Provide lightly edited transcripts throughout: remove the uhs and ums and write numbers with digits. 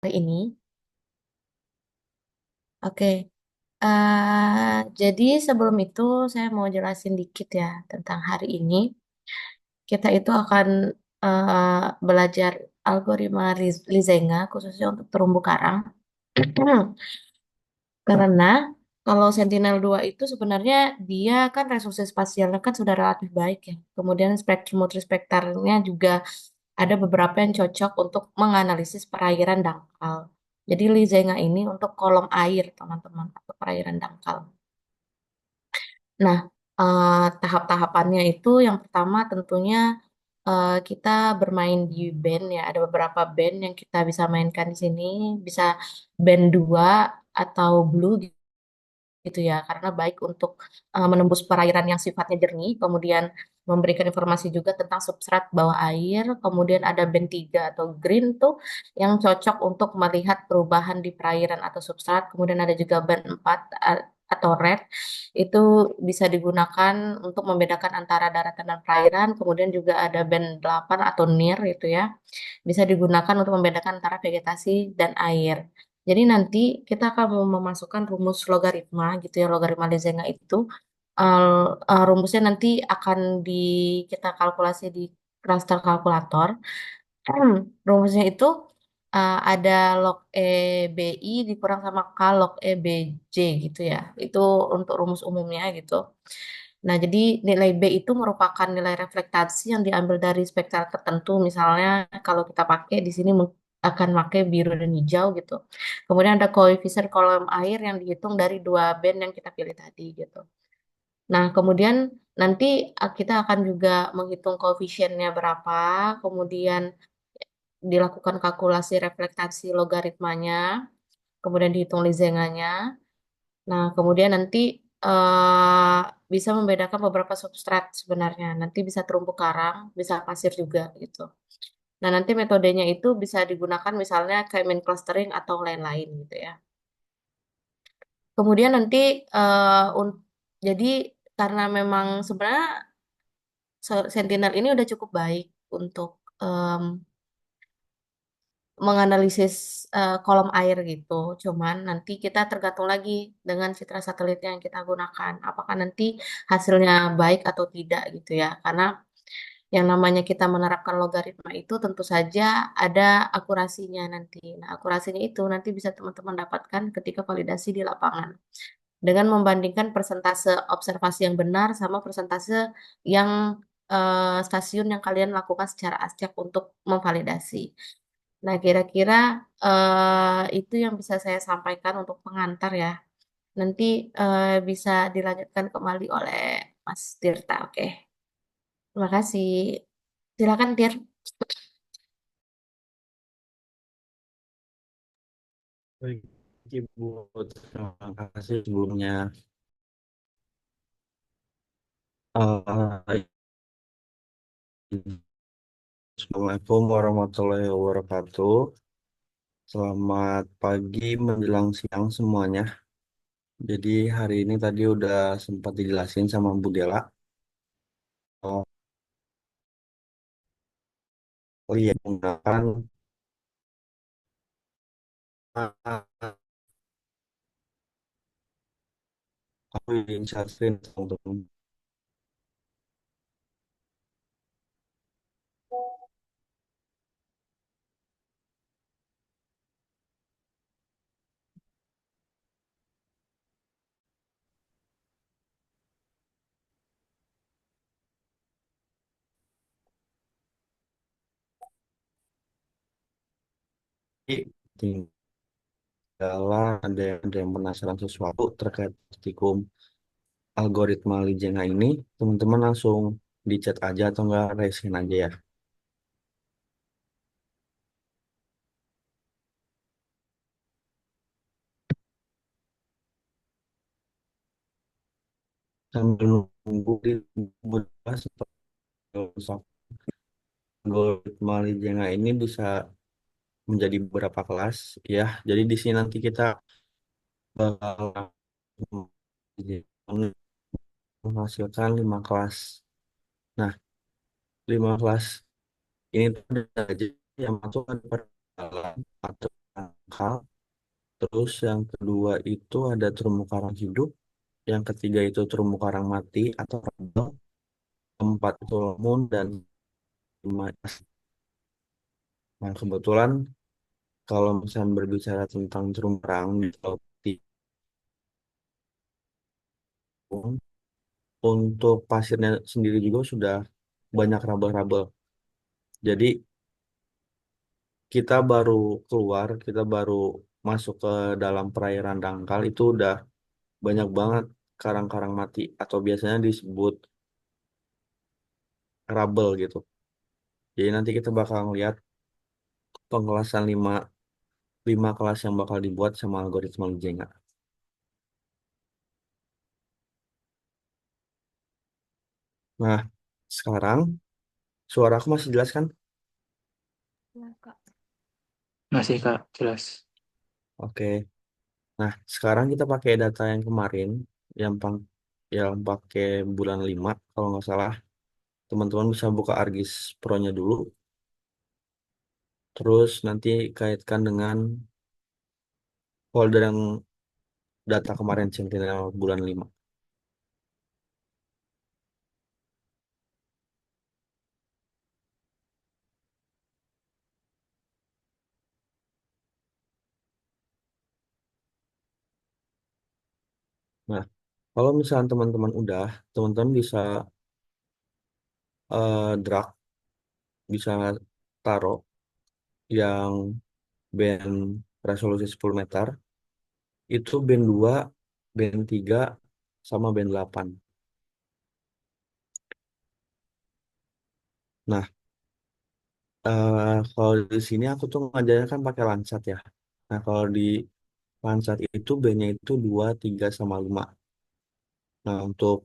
Hari ini. Oke, jadi sebelum itu saya mau jelasin dikit ya tentang hari ini. Kita itu akan belajar algoritma Lizenga khususnya untuk terumbu karang. Karena kalau Sentinel-2 itu sebenarnya dia kan resolusi spasialnya kan sudah relatif baik ya. Kemudian spektrum multispektralnya juga ada beberapa yang cocok untuk menganalisis perairan dangkal. Jadi Lizenga ini untuk kolom air, teman-teman, atau perairan dangkal. Nah, tahap-tahapannya itu yang pertama tentunya kita bermain di band ya. Ada beberapa band yang kita bisa mainkan di sini. Bisa band 2 atau blue gitu ya, karena baik untuk menembus perairan yang sifatnya jernih, kemudian memberikan informasi juga tentang substrat bawah air, kemudian ada band 3 atau green tuh yang cocok untuk melihat perubahan di perairan atau substrat, kemudian ada juga band 4 atau red, itu bisa digunakan untuk membedakan antara daratan dan perairan, kemudian juga ada band 8 atau near itu ya, bisa digunakan untuk membedakan antara vegetasi dan air. Jadi nanti kita akan mau memasukkan rumus logaritma gitu ya, logaritma Lezenga itu. Rumusnya nanti akan kita kalkulasi di raster kalkulator. Rumusnya itu ada log E BI dikurang sama K log E BJ gitu ya. Itu untuk rumus umumnya gitu. Nah, jadi nilai B itu merupakan nilai reflektasi yang diambil dari spektral tertentu. Misalnya kalau kita pakai di sini akan pakai biru dan hijau gitu. Kemudian ada koefisien kolom air yang dihitung dari dua band yang kita pilih tadi gitu. Nah, kemudian nanti kita akan juga menghitung koefisiennya berapa, kemudian dilakukan kalkulasi reflektasi logaritmanya, kemudian dihitung Lisenganya. Nah, kemudian nanti eh, bisa membedakan beberapa substrat sebenarnya. Nanti bisa terumbu karang, bisa pasir juga gitu. Nah, nanti metodenya itu bisa digunakan misalnya kayak main clustering atau lain-lain gitu ya. Kemudian nanti jadi karena memang sebenarnya Sentinel ini udah cukup baik untuk em, menganalisis kolom air gitu. Cuman nanti kita tergantung lagi dengan citra satelit yang kita gunakan. Apakah nanti hasilnya baik atau tidak gitu ya. Karena yang namanya kita menerapkan logaritma itu tentu saja ada akurasinya nanti. Nah, akurasinya itu nanti bisa teman-teman dapatkan ketika validasi di lapangan. Dengan membandingkan persentase observasi yang benar sama persentase yang stasiun yang kalian lakukan secara acak untuk memvalidasi. Nah, kira-kira itu yang bisa saya sampaikan untuk pengantar ya. Nanti bisa dilanjutkan kembali oleh Mas Tirta. Oke, terima kasih. Silakan, Tir. Baik, Ibu, terima kasih sebelumnya. Eh, Assalamualaikum warahmatullahi wabarakatuh. Selamat pagi menjelang siang semuanya. Jadi hari ini tadi udah sempat dijelasin sama Bu Dela. Oh, oh iya, menggunakan aku ingin share screen teman-teman. Tinggal ada yang penasaran sesuatu terkait praktikum algoritma Lijenga ini, teman-teman langsung di chat aja atau enggak resen aja ya. Sambil nunggu di bahas algoritma Lijenga ini bisa menjadi beberapa kelas ya. Jadi di sini nanti kita bakal menghasilkan 5 kelas. Nah, 5 kelas ini tuh ada aja yang masuk kan per jalan atau dangkal. Terus yang kedua itu ada terumbu karang hidup. Yang ketiga itu terumbu karang mati atau rubble. Keempat itu lemon dan lima. Nah, kebetulan kalau misalnya berbicara tentang terumbu karang di Laut Tikung, untuk pasirnya sendiri juga sudah banyak rubble-rubble. Jadi kita baru keluar, kita baru masuk ke dalam perairan dangkal itu udah banyak banget karang-karang mati atau biasanya disebut rubble gitu. Jadi nanti kita bakal ngeliat pengelasan lima kelas yang bakal dibuat sama algoritma Jenga. Nah, sekarang suara aku masih jelas kan? Nah, Kak. Masih Kak, jelas. Oke. Nah, sekarang kita pakai data yang kemarin, yang pang, yang pakai bulan 5 kalau nggak salah. Teman-teman bisa buka ArcGIS Pro-nya dulu, terus nanti kaitkan dengan folder yang data kemarin Sentinel bulan 5. Nah, kalau misalnya teman-teman udah, teman-teman bisa drag, bisa taruh yang band resolusi 10 meter, itu band 2, band 3, sama band 8. Nah, kalau di sini aku tuh ngajarnya kan pakai Landsat ya. Nah, kalau di Landsat itu bandnya itu 2, 3, sama 5. Nah, untuk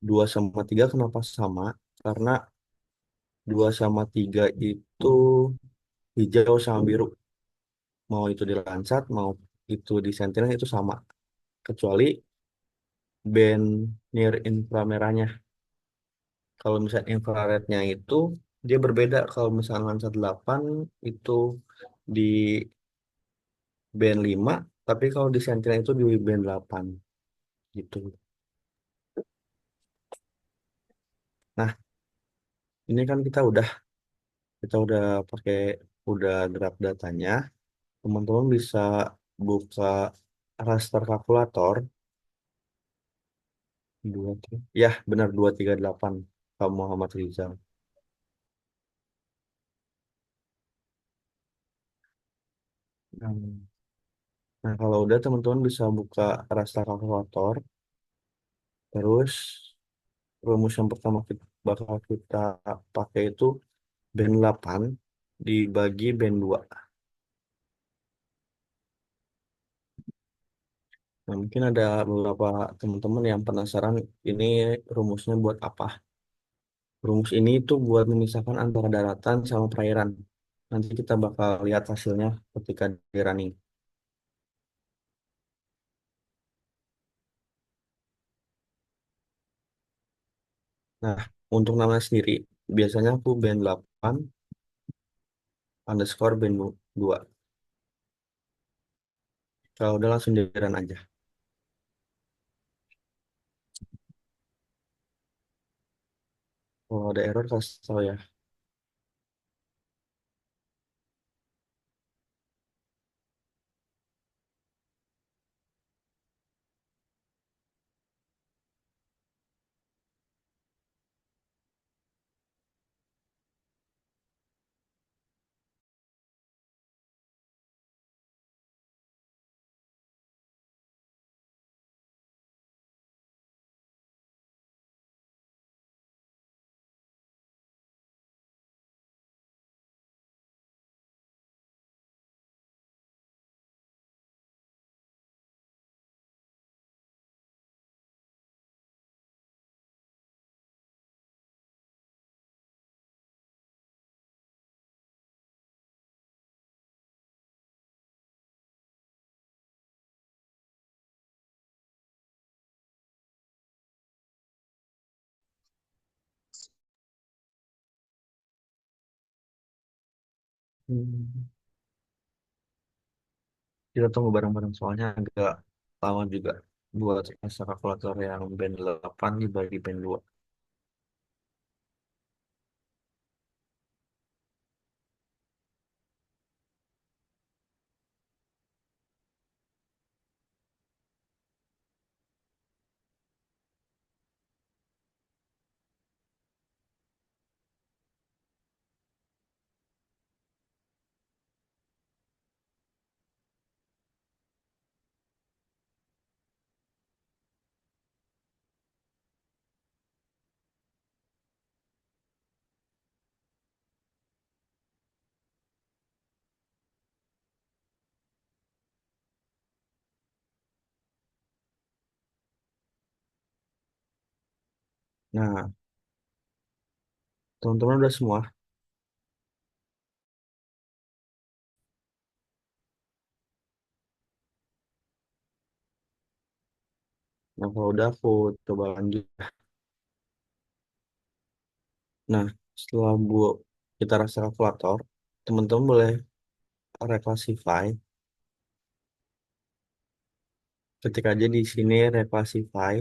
2 sama 3 kenapa sama? Karena 2 sama 3 itu hijau sama biru. Mau itu di Landsat, mau itu di Sentinel itu sama. Kecuali band near inframerahnya. Kalau misalnya infrarednya itu dia berbeda. Kalau misalnya Landsat 8 itu di band 5, tapi kalau di Sentinel itu di band 8 gitu. Nah, ini kan kita udah pakai udah grab datanya. Teman-teman bisa buka raster kalkulator ya benar 238 Pak Muhammad Rizal. Hmm. Nah, kalau udah teman-teman bisa buka raster kalkulator, terus rumus yang pertama bakal kita pakai itu band 8 dibagi band 2. Nah, mungkin ada beberapa teman-teman yang penasaran ini rumusnya buat apa. Rumus ini itu buat memisahkan antara daratan sama perairan. Nanti kita bakal lihat hasilnya ketika di running. Nah, untuk nama sendiri, biasanya aku band 8 underscore band 2. Kalau udah langsung di run aja. Kalau ada error, kasih tahu ya. Hmm. kita tunggu bareng-bareng soalnya agak lama juga buat rasa kalkulator yang band 8 dibagi band 2. Nah, teman-teman udah semua. Nah, kalau udah aku coba lanjut. Nah, setelah kita rasa kalkulator, teman-teman boleh reclassify. Ketik aja di sini reclassify.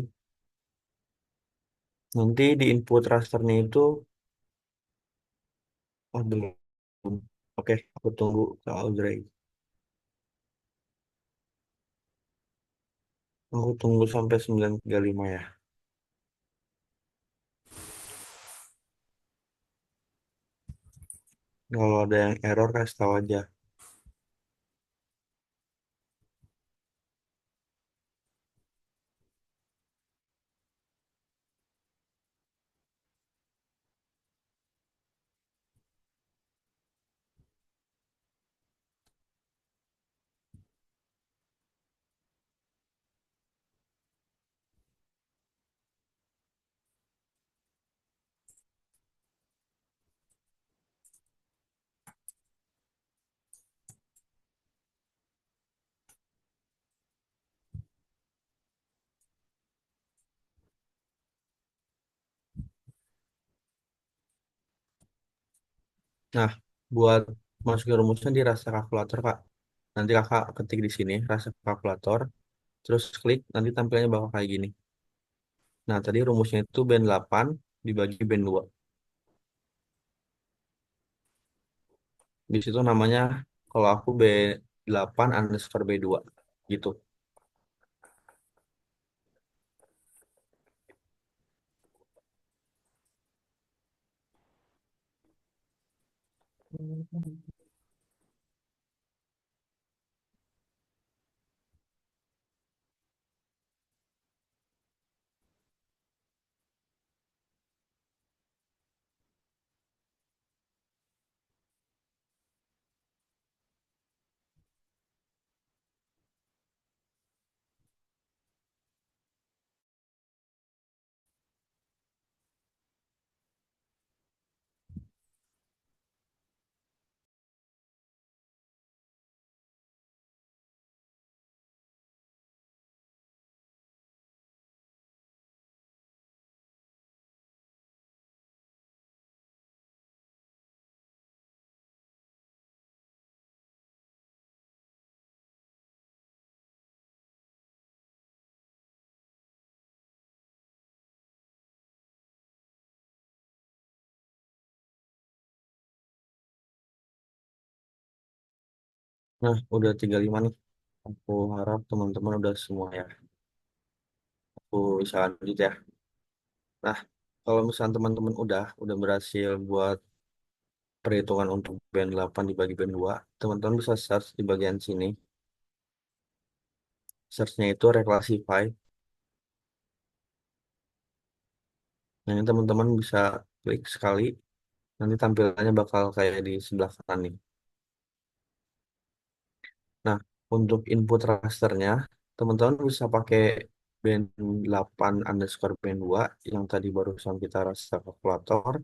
Nanti di input rasternya itu, oh belum. Oke, aku tunggu ke Audrey. Aku tunggu sampai 935 ya. Kalau ada yang error, kasih tahu aja. Nah, buat masukin rumusnya di rasa kalkulator, Kak. Nanti kakak ketik di sini rasa kalkulator, terus klik, nanti tampilannya bakal kayak gini. Nah, tadi rumusnya itu band 8 dibagi band 2. Di situ namanya, kalau aku B8 underscore B2. Gitu. Nah, udah 35 nih. Aku harap teman-teman udah semua ya. Aku bisa lanjut ya. Nah, kalau misalnya teman-teman udah berhasil buat perhitungan untuk band 8 dibagi band 2, teman-teman bisa search di bagian sini. Search-nya itu reclassify. Nah, ini teman-teman bisa klik sekali, nanti tampilannya bakal kayak di sebelah kanan nih. Nah, untuk input rasternya, teman-teman bisa pakai band 8 underscore band 2 yang tadi barusan kita rasa kalkulator.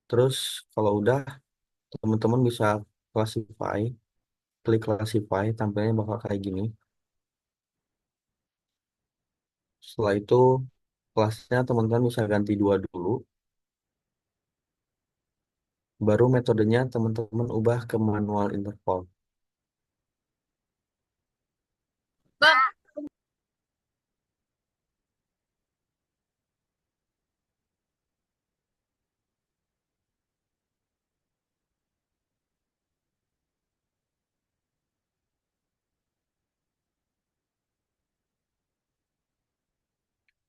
Terus kalau udah, teman-teman bisa classify, klik classify, tampilannya bakal kayak gini. Setelah itu, kelasnya teman-teman bisa ganti dua dulu, baru metodenya teman-teman ubah ke manual interval.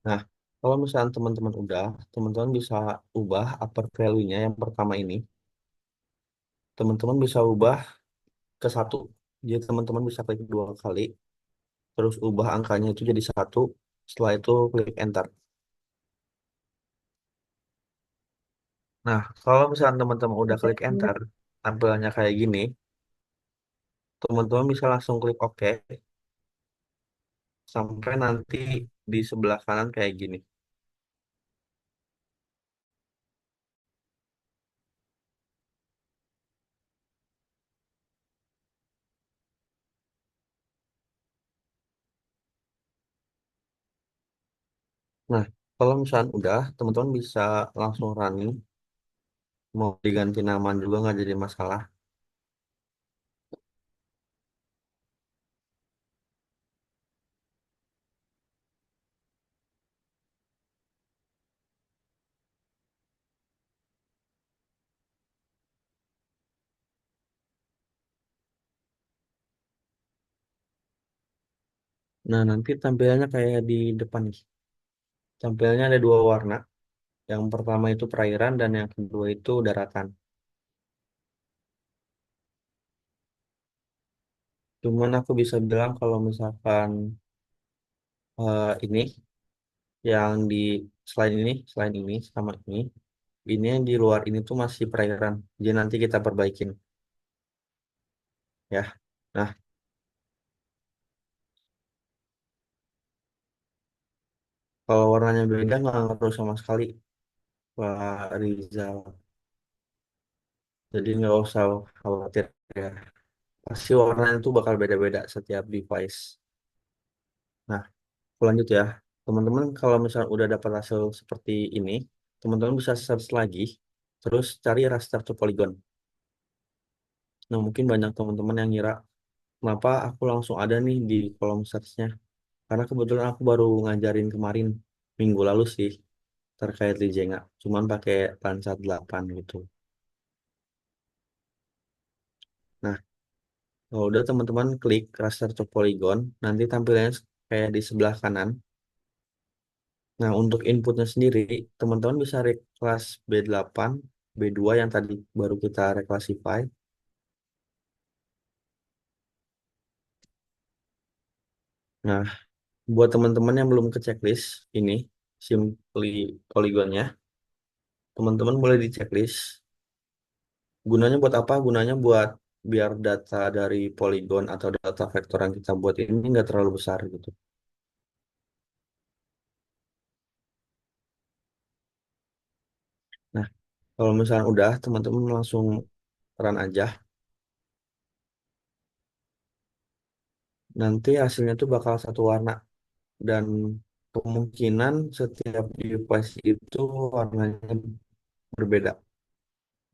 Nah, kalau misalnya teman-teman udah, teman-teman bisa ubah upper value-nya yang pertama ini. Teman-teman bisa ubah ke satu. Jadi teman-teman bisa klik dua kali, terus ubah angkanya itu jadi satu. Setelah itu klik enter. Nah, kalau misalnya teman-teman udah klik enter, tampilannya kayak gini, teman-teman bisa langsung klik OK sampai nanti di sebelah kanan kayak gini. Nah, kalau misalnya udah, teman-teman bisa langsung running. Mau diganti nama juga nggak jadi masalah. Nah, nanti tampilannya kayak di depan nih. Tampilannya ada dua warna. Yang pertama itu perairan dan yang kedua itu daratan. Cuman aku bisa bilang kalau misalkan ini yang di selain ini sama ini yang di luar ini tuh masih perairan. Jadi nanti kita perbaikin ya. Nah, kalau warnanya beda nggak ngaruh sama sekali, Pak Rizal. Jadi nggak usah khawatir ya. Pasti warnanya itu bakal beda-beda setiap device. Nah, aku lanjut ya. Teman-teman kalau misalnya udah dapat hasil seperti ini, teman-teman bisa search lagi, terus cari raster to polygon. Nah, mungkin banyak teman-teman yang ngira, kenapa aku langsung ada nih di kolom search-nya. Karena kebetulan aku baru ngajarin kemarin, minggu lalu sih, terkait di Jenga. Cuman pakai Landsat 8 gitu. Nah, kalau udah teman-teman klik raster to polygon, nanti tampilannya kayak di sebelah kanan. Nah, untuk inputnya sendiri, teman-teman bisa kelas B8, B2 yang tadi baru kita reclassify. Nah, buat teman-teman yang belum ke checklist ini, simply polygonnya, teman-teman boleh di checklist. Gunanya buat apa? Gunanya buat biar data dari polygon atau data vektor yang kita buat ini nggak terlalu besar gitu. Nah, kalau misalnya udah, teman-teman langsung run aja. Nanti hasilnya tuh bakal satu warna. Dan kemungkinan setiap device itu warnanya berbeda.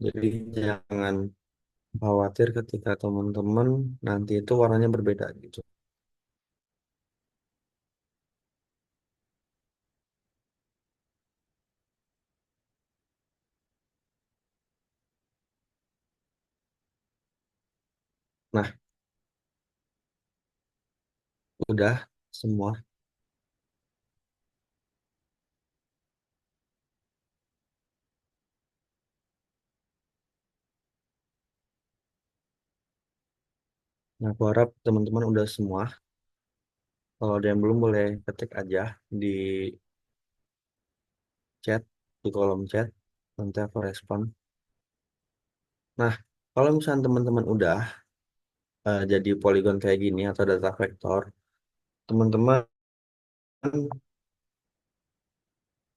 Jadi jangan khawatir ketika teman-teman nanti itu warnanya berbeda gitu. Nah, udah semua. Nah, aku harap teman-teman udah semua. Kalau ada yang belum boleh ketik aja di chat, di kolom chat. Nanti aku respon. Nah, kalau misalnya teman-teman udah jadi polygon kayak gini atau data vektor, teman-teman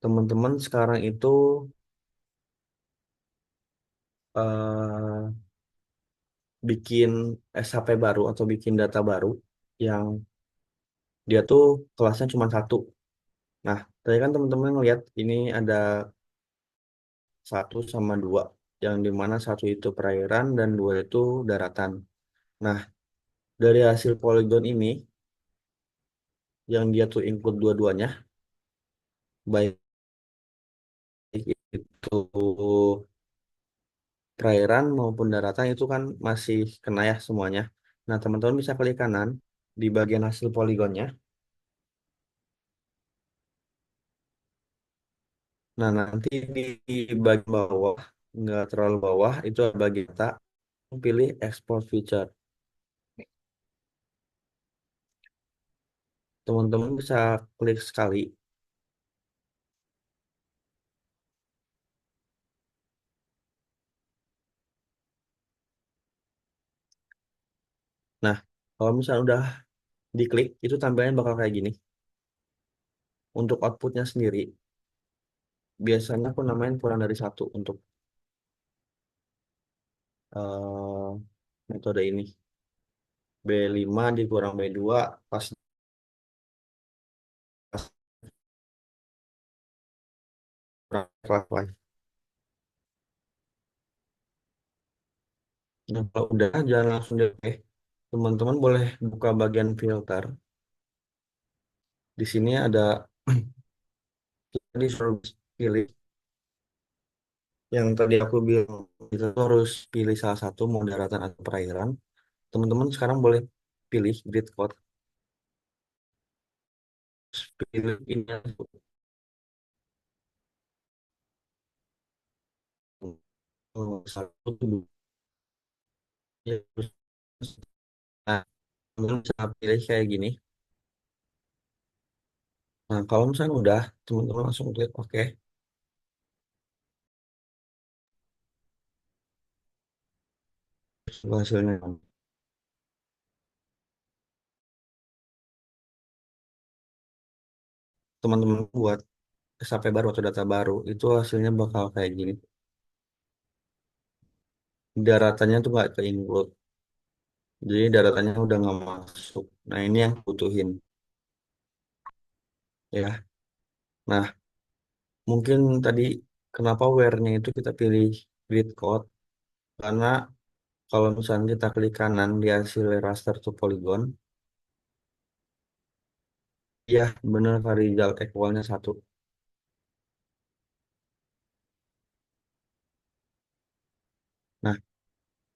teman-teman sekarang itu eh, bikin SHP baru atau bikin data baru yang dia tuh kelasnya cuma satu. Nah, tadi kan teman-teman ngeliat ini ada satu sama dua, yang dimana satu itu perairan dan dua itu daratan. Nah, dari hasil polygon ini, yang dia tuh include dua-duanya, baik itu perairan maupun daratan itu kan masih kena ya semuanya. Nah, teman-teman bisa klik kanan di bagian hasil poligonnya. Nah, nanti di bagian bawah, nggak terlalu bawah, itu ada bagian data, pilih export feature. Teman-teman bisa klik sekali. Nah, kalau misalnya udah diklik, itu tampilannya bakal kayak gini. Untuk outputnya sendiri, biasanya aku namain kurang dari satu untuk metode ini. B5 dikurang B2 pas pas kelas. Nah, kalau udah jangan langsung deh. Teman-teman boleh buka bagian filter. Di sini ada disuruh pilih yang tadi aku bilang itu harus pilih salah satu mau daratan atau perairan. Teman-teman sekarang boleh pilih grid code, pilih ini satu dua. Ya, terus. Nah, teman-teman bisa pilih kayak gini. Nah, kalau misalnya udah, teman-teman langsung klik OK. Hasilnya teman-teman buat SAP baru atau data baru itu hasilnya bakal kayak gini. Daratannya tuh nggak ke include, jadi daratannya udah nggak masuk. Nah, ini yang butuhin ya. Nah, mungkin tadi kenapa where-nya itu kita pilih grid code, karena kalau misalnya kita klik kanan di hasil raster to polygon, ya bener Farizal equalnya satu. Nah,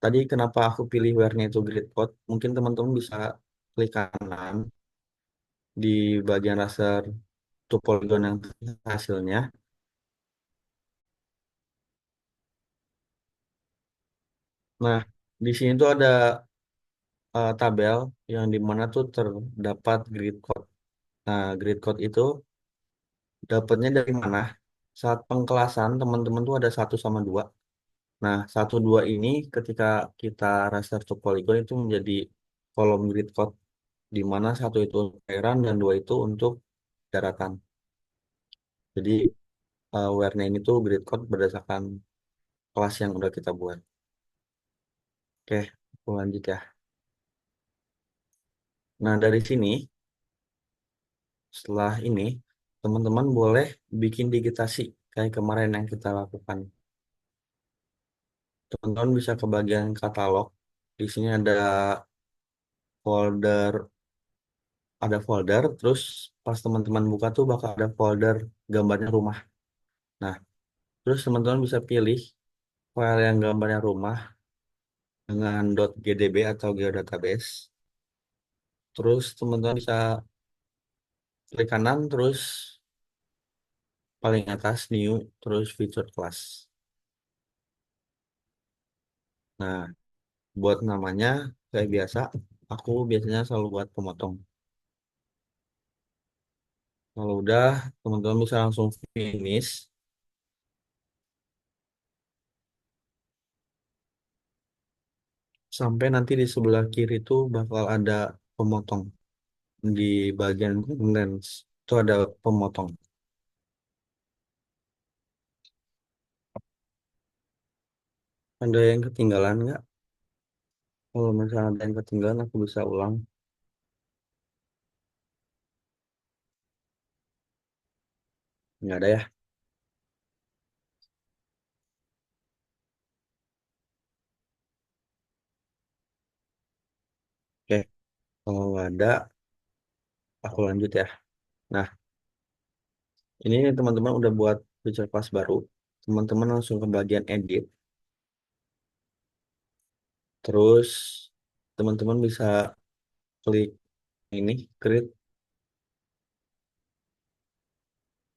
tadi kenapa aku pilih where-nya itu grid code, mungkin teman-teman bisa klik kanan di bagian raster to polygon yang hasilnya. Nah, di sini tuh ada tabel yang dimana tuh terdapat grid code. Nah, grid code itu dapatnya dari mana? Saat pengkelasan teman-teman tuh ada satu sama dua. Nah, satu dua ini ketika kita raster to polygon itu menjadi kolom grid code di mana satu itu untuk perairan dan dua itu untuk daratan. Jadi where-nya ini tuh grid code berdasarkan kelas yang udah kita buat. Oke, aku lanjut ya. Nah, dari sini setelah ini teman-teman boleh bikin digitasi kayak kemarin yang kita lakukan. Teman-teman bisa ke bagian katalog. Di sini folder, ada folder, terus pas teman-teman buka tuh bakal ada folder gambarnya rumah. Nah, terus teman-teman bisa pilih file yang gambarnya rumah dengan .gdb atau geodatabase. Terus teman-teman bisa klik kanan, terus paling atas new, terus feature class. Nah, buat namanya kayak biasa, aku biasanya selalu buat pemotong. Kalau udah, teman-teman bisa langsung finish. Sampai nanti di sebelah kiri itu bakal ada pemotong. Di bagian lens itu ada pemotong. Ada yang ketinggalan nggak? Kalau misalnya ada yang ketinggalan, aku bisa ulang. Nggak ada ya? Oke, kalau nggak ada, aku lanjut ya. Nah, ini teman-teman udah buat feature class baru. Teman-teman langsung ke bagian edit. Terus, teman-teman bisa klik ini, create.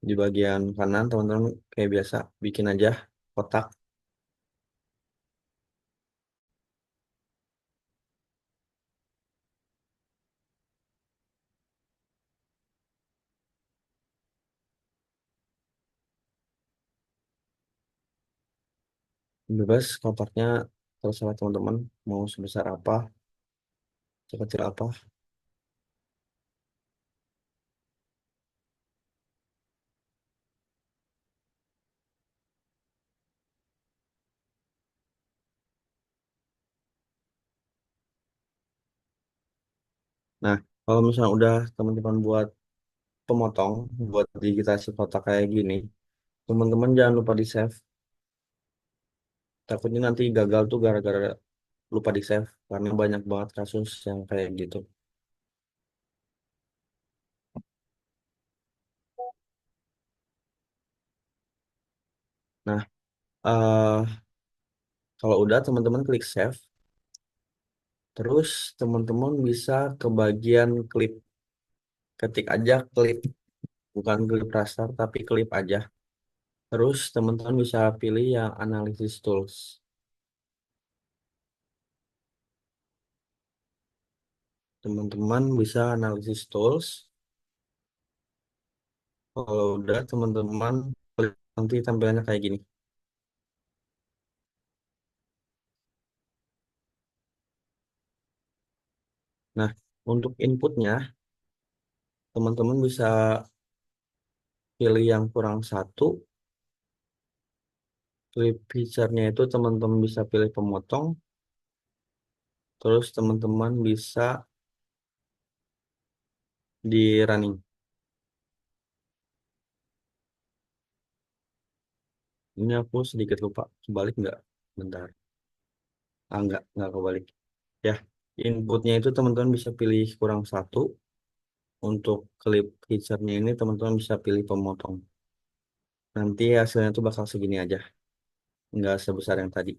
Di bagian kanan teman-teman kayak biasa bikin aja kotak. Bebas kotaknya terserah teman-teman mau sebesar apa, sekecil apa. Nah, kalau misalnya udah teman-teman buat pemotong, buat digitasi kotak kayak gini, teman-teman jangan lupa di save. Takutnya nanti gagal tuh gara-gara lupa di save, karena banyak banget kasus yang kayak gitu. Nah, kalau udah teman-teman klik save, terus teman-teman bisa ke bagian klip, ketik aja klip, bukan klip raster tapi klip aja. Terus teman-teman bisa pilih yang analysis tools. Teman-teman bisa analisis tools. Kalau udah teman-teman klik, nanti tampilannya kayak gini. Nah, untuk inputnya teman-teman bisa pilih yang kurang satu. Clip feature-nya itu teman-teman bisa pilih pemotong. Terus teman-teman bisa di running. Ini aku sedikit lupa. Kebalik nggak? Bentar. Ah, nggak kebalik. Ya, inputnya itu teman-teman bisa pilih kurang satu. Untuk klip feature-nya ini teman-teman bisa pilih pemotong. Nanti hasilnya tuh bakal segini aja. Nggak sebesar yang tadi.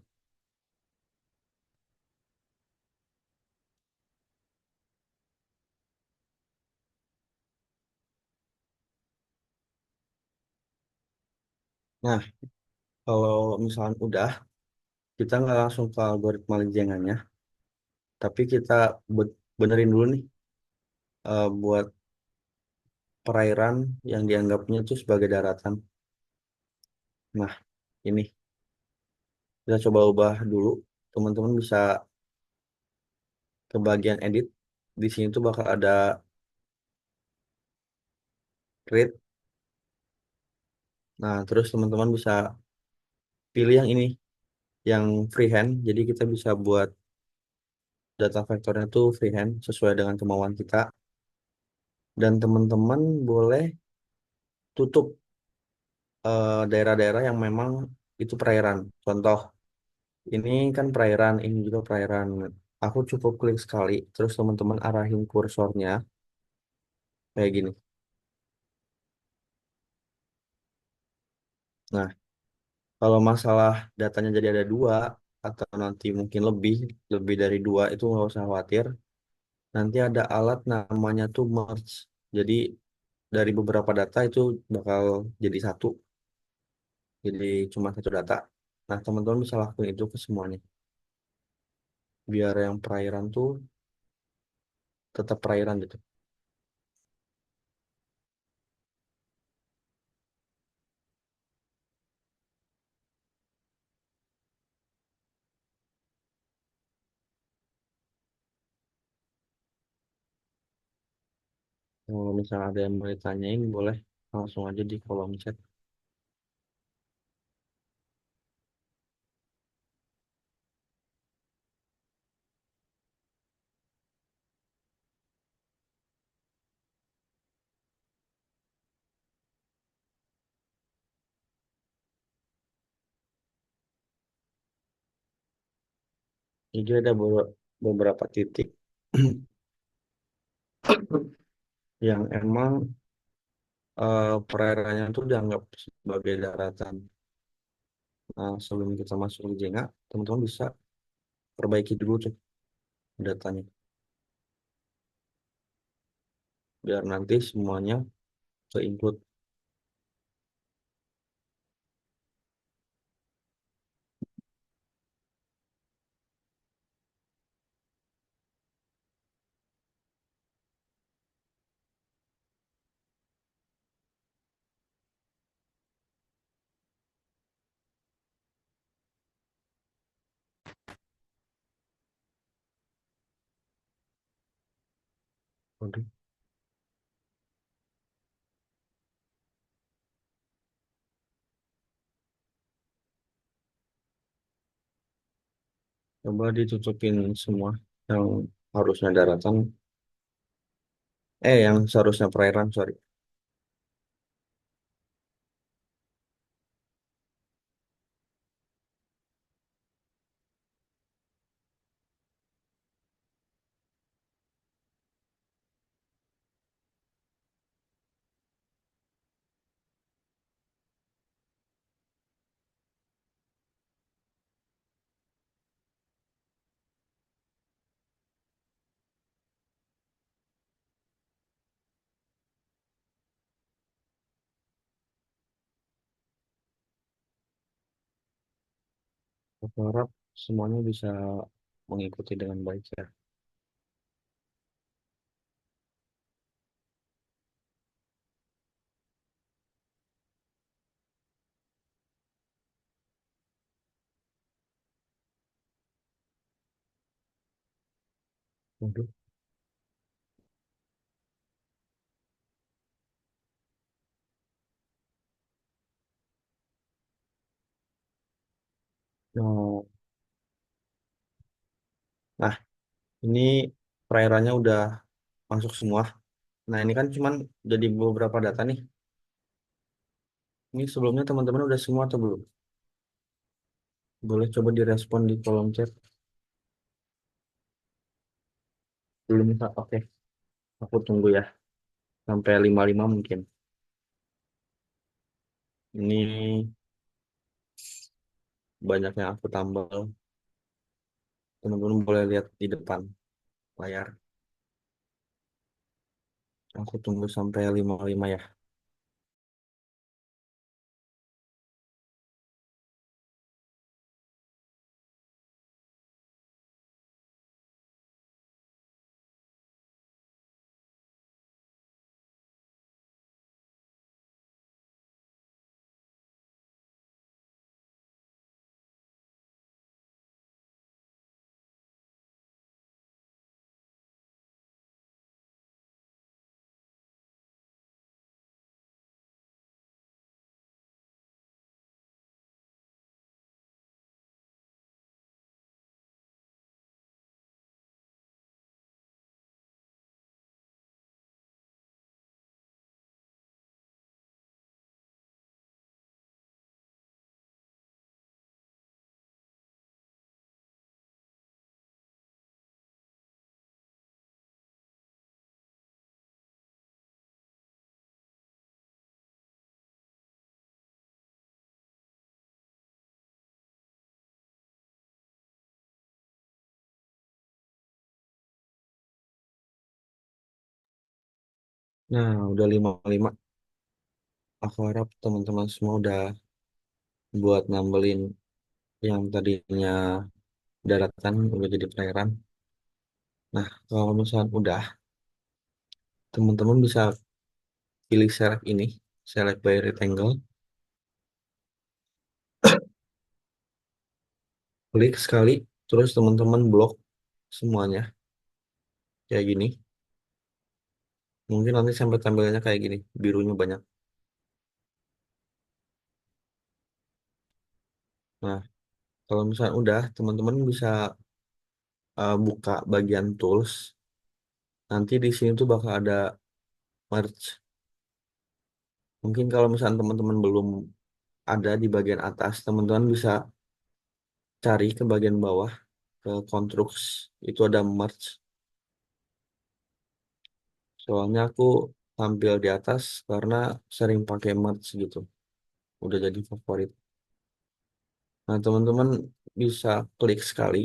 Nah, kalau misalnya udah, kita nggak langsung ke algoritma lijengannya. Tapi kita benerin dulu nih buat perairan yang dianggapnya itu sebagai daratan. Nah, ini kita coba ubah dulu. Teman-teman bisa ke bagian edit. Di sini tuh bakal ada create. Nah, terus teman-teman bisa pilih yang ini, yang freehand. Jadi kita bisa buat data vektornya tuh freehand sesuai dengan kemauan kita. Dan teman-teman boleh tutup daerah-daerah yang memang itu perairan. Contoh, ini kan perairan, ini juga perairan. Aku cukup klik sekali, terus teman-teman arahin kursornya kayak gini. Nah, kalau masalah datanya jadi ada dua atau nanti mungkin lebih dari dua itu nggak usah khawatir. Nanti ada alat namanya tuh merge. Jadi dari beberapa data itu bakal jadi satu, jadi cuma satu data. Nah, teman-teman bisa lakuin itu ke semuanya. Biar yang perairan tuh tetap perairan gitu. Kalau misalnya ada yang mau ditanyain, boleh langsung aja di kolom chat. Jadi ada beberapa titik yang emang perairannya tuh dianggap sebagai daratan. Nah, sebelum kita masuk ke Jenga, teman-teman bisa perbaiki dulu tuh datanya. Biar nanti semuanya ke-include. Waduh, coba ditutupin semua yang harusnya daratan, yang seharusnya perairan, sorry. Aku harap semuanya bisa mengikuti dengan baik ya. Waduh. Nah, nah, ini perairannya udah masuk semua. Nah, ini kan cuman jadi beberapa data nih. Ini sebelumnya teman-teman udah semua atau belum? Boleh coba direspon di kolom chat. Belum, Kak? Oke, aku tunggu ya. Sampai 55 mungkin. Ini banyak yang aku tambah. Teman-teman boleh lihat di depan layar. Aku tunggu sampai 55 ya. Nah, udah 55. Aku harap teman-teman semua udah buat nambelin yang tadinya daratan udah jadi perairan. Nah, kalau misalnya udah, teman-teman bisa pilih select ini, select by rectangle, klik sekali, terus teman-teman blok semuanya kayak gini. Mungkin nanti sampai tampilannya kayak gini, birunya banyak. Nah, kalau misalnya udah, teman-teman bisa buka bagian tools. Nanti di sini tuh bakal ada merge. Mungkin kalau misalnya teman-teman belum ada di bagian atas, teman-teman bisa cari ke bagian bawah, ke constructs, itu ada merge. Soalnya aku tampil di atas karena sering pakai merge gitu. Udah jadi favorit. Nah, teman-teman bisa klik sekali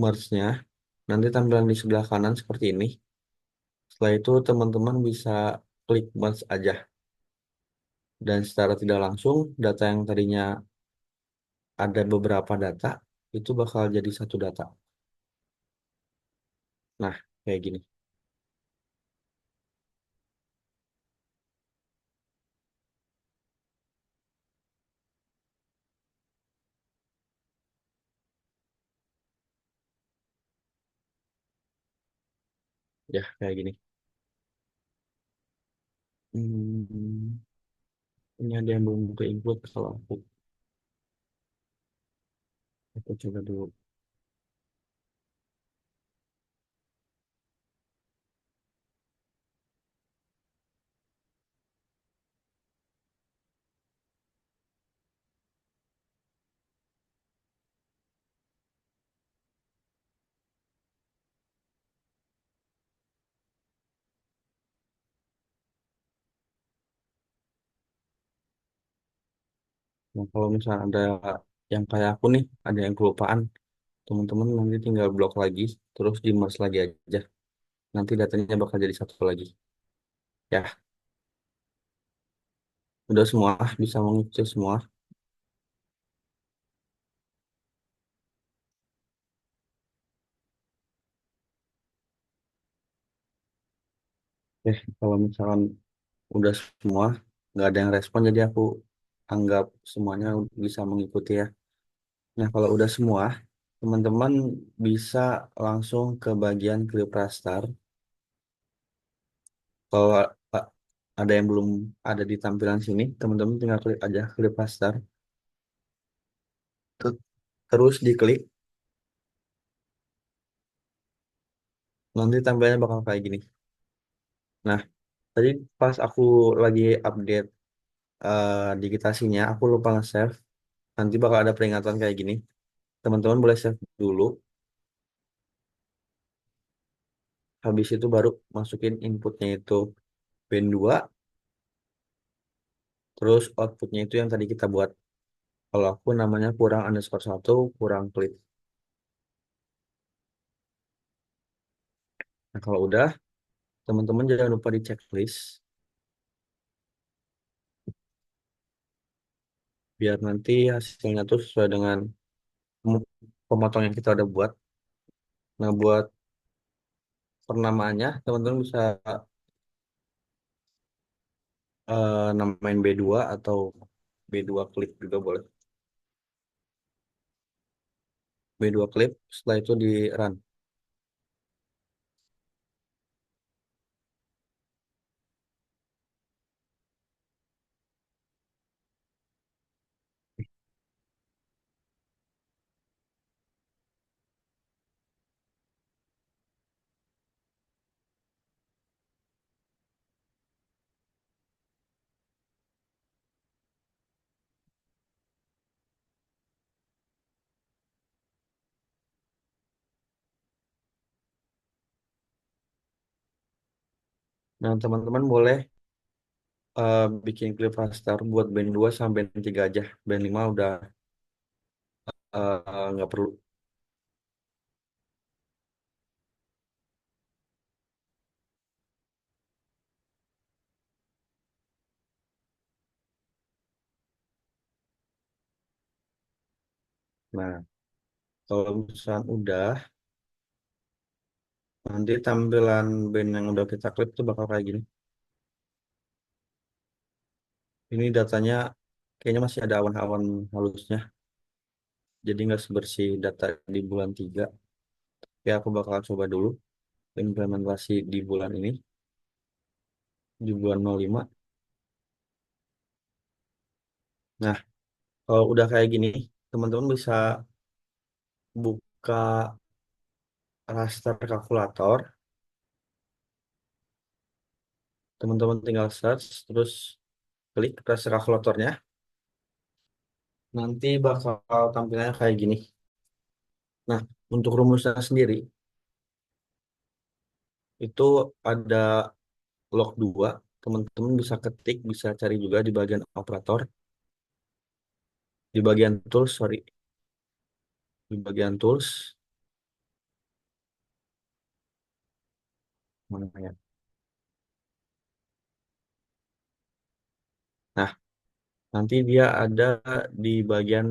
merge-nya. Nanti tampilan di sebelah kanan seperti ini. Setelah itu teman-teman bisa klik merge aja. Dan secara tidak langsung, data yang tadinya ada beberapa data, itu bakal jadi satu data. Nah, kayak gini. Ya, kayak gini. Hmm, ini ada yang belum ke include kalau aku coba dulu. Nah, kalau misalnya ada yang kayak aku nih, ada yang kelupaan, teman-teman nanti tinggal blok lagi, terus di merge lagi aja. Nanti datanya bakal jadi satu lagi. Ya, udah semua, bisa mengikuti semua. Kalau misalkan udah semua, nggak ada yang respon, jadi aku anggap semuanya bisa mengikuti ya. Nah, kalau udah semua, teman-teman bisa langsung ke bagian Clip Raster. Kalau uh, ada yang belum ada di tampilan sini, teman-teman tinggal klik aja Clip Raster. Ter- Terus diklik, nanti tampilannya bakal kayak gini. Nah, tadi pas aku lagi update digitasinya, aku lupa nge-save. Nanti bakal ada peringatan kayak gini. Teman-teman boleh save dulu. Habis itu baru masukin inputnya itu band 2, terus outputnya itu yang tadi kita buat. Kalau aku namanya kurang underscore satu, kurang klik. Nah, kalau udah, teman-teman jangan lupa di checklist, biar nanti hasilnya tuh sesuai dengan pem- pemotong yang kita udah buat. Nah, buat penamaannya, teman-teman bisa namain B2 atau B2 klik juga boleh. B2 clip, setelah itu di run. Nah, teman-teman boleh bikin klip raster buat band 2 sama band 3 aja. Band 5 udah nggak perlu. Nah, kalau misalnya udah, nanti tampilan band yang udah kita klip tuh bakal kayak gini. Ini datanya kayaknya masih ada awan-awan halusnya. Jadi nggak sebersih data di bulan 3. Ya, aku bakal coba dulu implementasi di bulan ini, di bulan 05. Nah, kalau udah kayak gini, teman-teman bisa buka raster kalkulator. Teman-teman tinggal search, terus klik raster kalkulatornya. Nanti bakal tampilannya kayak gini. Nah, untuk rumusnya sendiri, itu ada log 2. Teman-teman bisa ketik, bisa cari juga di bagian operator. Di bagian tools, sorry. Di bagian tools, mana ya? Nah, nanti dia ada di bagian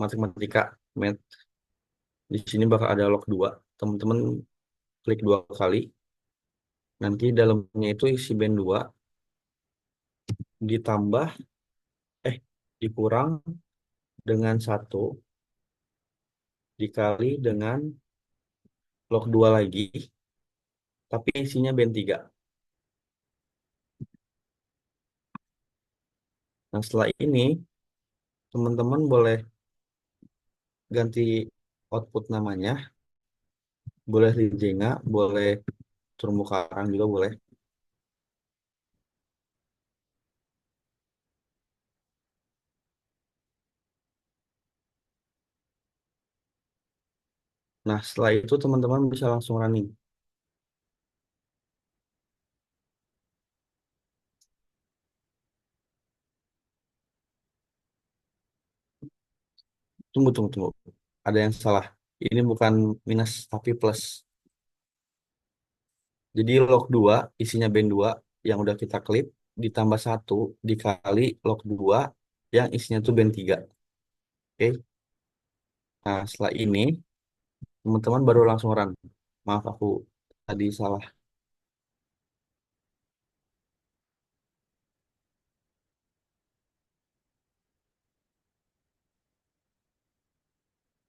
matematika, math. Di sini bakal ada log 2. Teman-teman klik 2 kali. Nanti dalamnya itu isi band 2 ditambah, eh, dikurang dengan 1 dikali dengan log 2 lagi, tapi isinya band 3. Nah, setelah ini teman-teman boleh ganti output namanya, boleh Rijenga, boleh terumbu karang juga boleh. Nah, setelah itu teman-teman bisa langsung running. Tunggu, tunggu, tunggu. Ada yang salah. Ini bukan minus tapi plus. Jadi log 2 isinya band 2 yang udah kita klik ditambah satu dikali log 2 yang isinya tuh band 3. Oke. Nah, setelah ini teman-teman baru langsung run. Maaf aku tadi salah.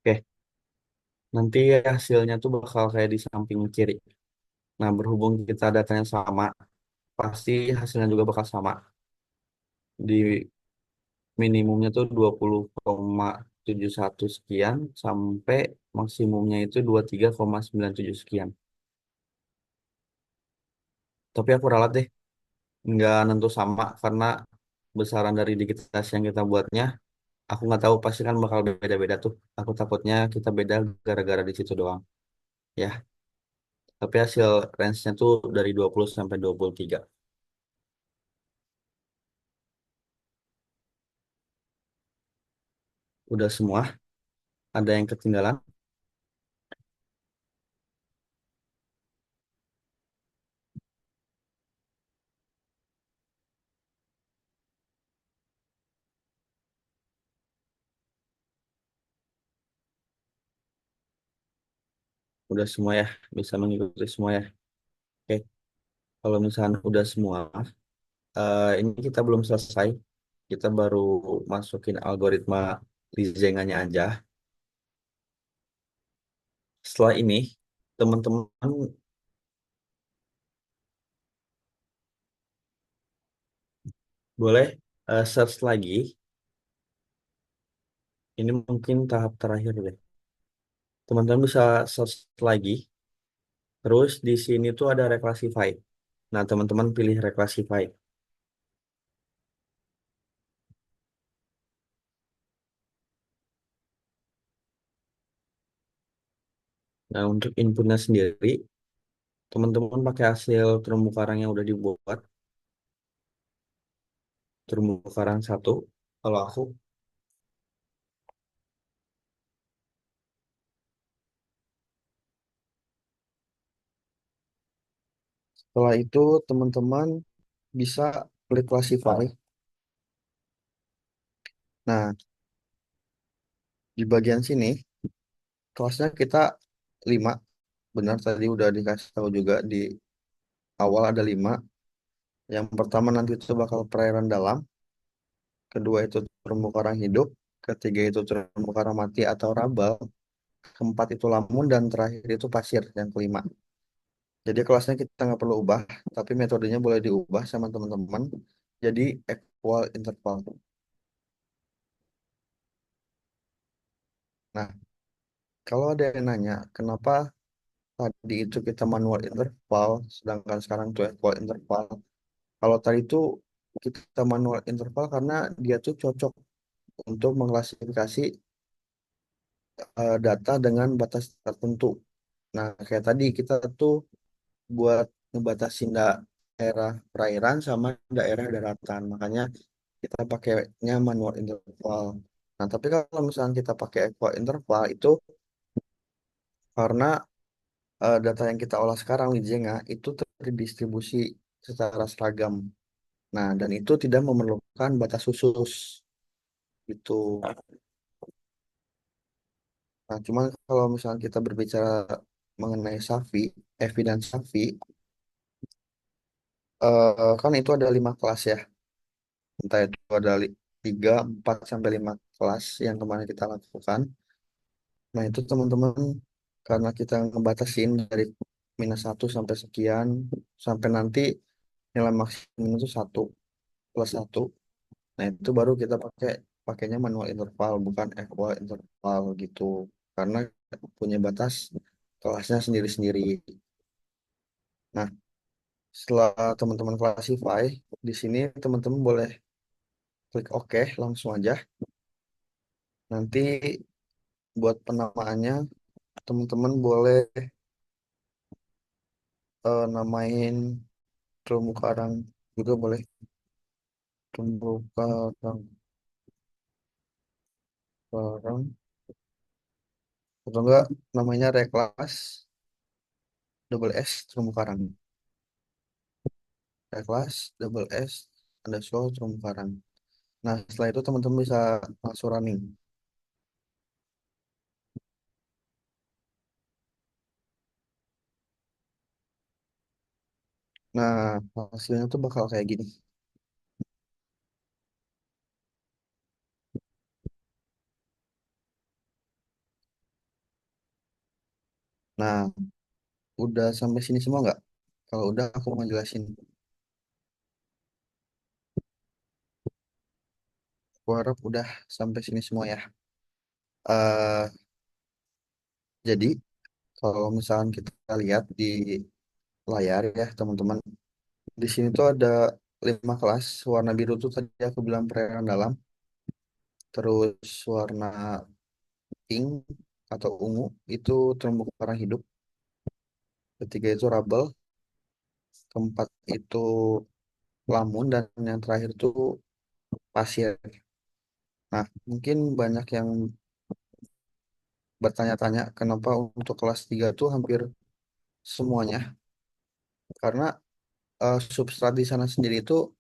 Oke. Nanti hasilnya tuh bakal kayak di samping kiri. Nah, berhubung kita datanya sama, pasti hasilnya juga bakal sama. Di minimumnya tuh 20,71 sekian sampai maksimumnya itu 23,97 sekian. Tapi aku ralat deh, nggak nentu sama karena besaran dari digitasi yang kita buatnya, aku nggak tahu pasti kan bakal beda-beda tuh. Aku takutnya kita beda gara-gara di situ doang. Ya, tapi hasil range-nya tuh dari 20 sampai 23. Udah semua, ada yang ketinggalan, udah semua ya, bisa mengikuti semua ya. Oke, kalau misalnya udah semua, ini kita belum selesai. Kita baru masukin algoritma Lizenganya aja. Setelah ini, teman-teman boleh search lagi. Ini mungkin tahap terakhir deh. Teman-teman bisa search lagi. Terus di sini tuh ada reclassify. Nah, teman-teman pilih reclassify. Nah, untuk inputnya sendiri, teman-teman pakai hasil terumbu karang yang udah dibuat. Terumbu karang satu. Kalau aku, setelah itu teman-teman bisa klik classify. Nah, di bagian sini, kelasnya kita 5. Benar, tadi udah dikasih tahu juga di awal ada 5. Yang pertama nanti itu bakal perairan dalam. Kedua itu terumbu karang hidup. Ketiga itu terumbu karang mati atau rabal. Keempat itu lamun. Dan terakhir itu pasir yang kelima. Jadi kelasnya kita nggak perlu ubah. Tapi metodenya boleh diubah sama teman-teman. Jadi equal interval. Nah, kalau ada yang nanya, kenapa tadi itu kita manual interval, sedangkan sekarang itu equal interval. Kalau tadi itu kita manual interval karena dia tuh cocok untuk mengklasifikasi data dengan batas tertentu. Nah, kayak tadi kita tuh buat ngebatasin daerah perairan sama daerah daratan. Makanya kita pakainya manual interval. Nah, tapi kalau misalnya kita pakai equal interval itu karena data yang kita olah sekarang di Jenga itu terdistribusi secara seragam. Nah, dan itu tidak memerlukan batas khusus. Itu. Nah, cuman kalau misalnya kita berbicara mengenai SAFI, Evi dan SAFI, kan itu ada 5 kelas ya. Entah itu ada 3, 4, sampai 5 kelas yang kemarin kita lakukan. Nah, itu teman-teman karena kita ngebatasin dari -1 sampai sekian, sampai nanti nilai maksimum itu 1 plus 1. Nah, itu baru kita pakainya manual interval, bukan equal interval gitu. Karena punya batas kelasnya sendiri-sendiri. Nah, setelah teman-teman classify, di sini teman-teman boleh klik OK langsung aja. Nanti buat penamaannya, teman-teman boleh namain terumbu karang juga boleh. Terumbu karang, karang. Atau enggak namanya Reklas double S terumbu karang. Reklas double S underscore terumbu karang. Nah, setelah itu teman-teman bisa langsung running. Nah, hasilnya tuh bakal kayak gini. Nah, udah sampai sini semua nggak? Kalau udah, aku mau jelasin. Aku harap udah sampai sini semua ya. eh jadi, kalau misalkan kita lihat di layar ya, teman-teman. Di sini tuh ada 5 kelas. Warna biru tuh tadi aku bilang perairan dalam. Terus warna pink atau ungu itu terumbu karang hidup. Ketiga itu rubble. Keempat itu lamun. Dan yang terakhir itu pasir. Nah, mungkin banyak yang bertanya-tanya kenapa untuk kelas 3 tuh hampir semuanya. Karena substrat di sana sendiri itu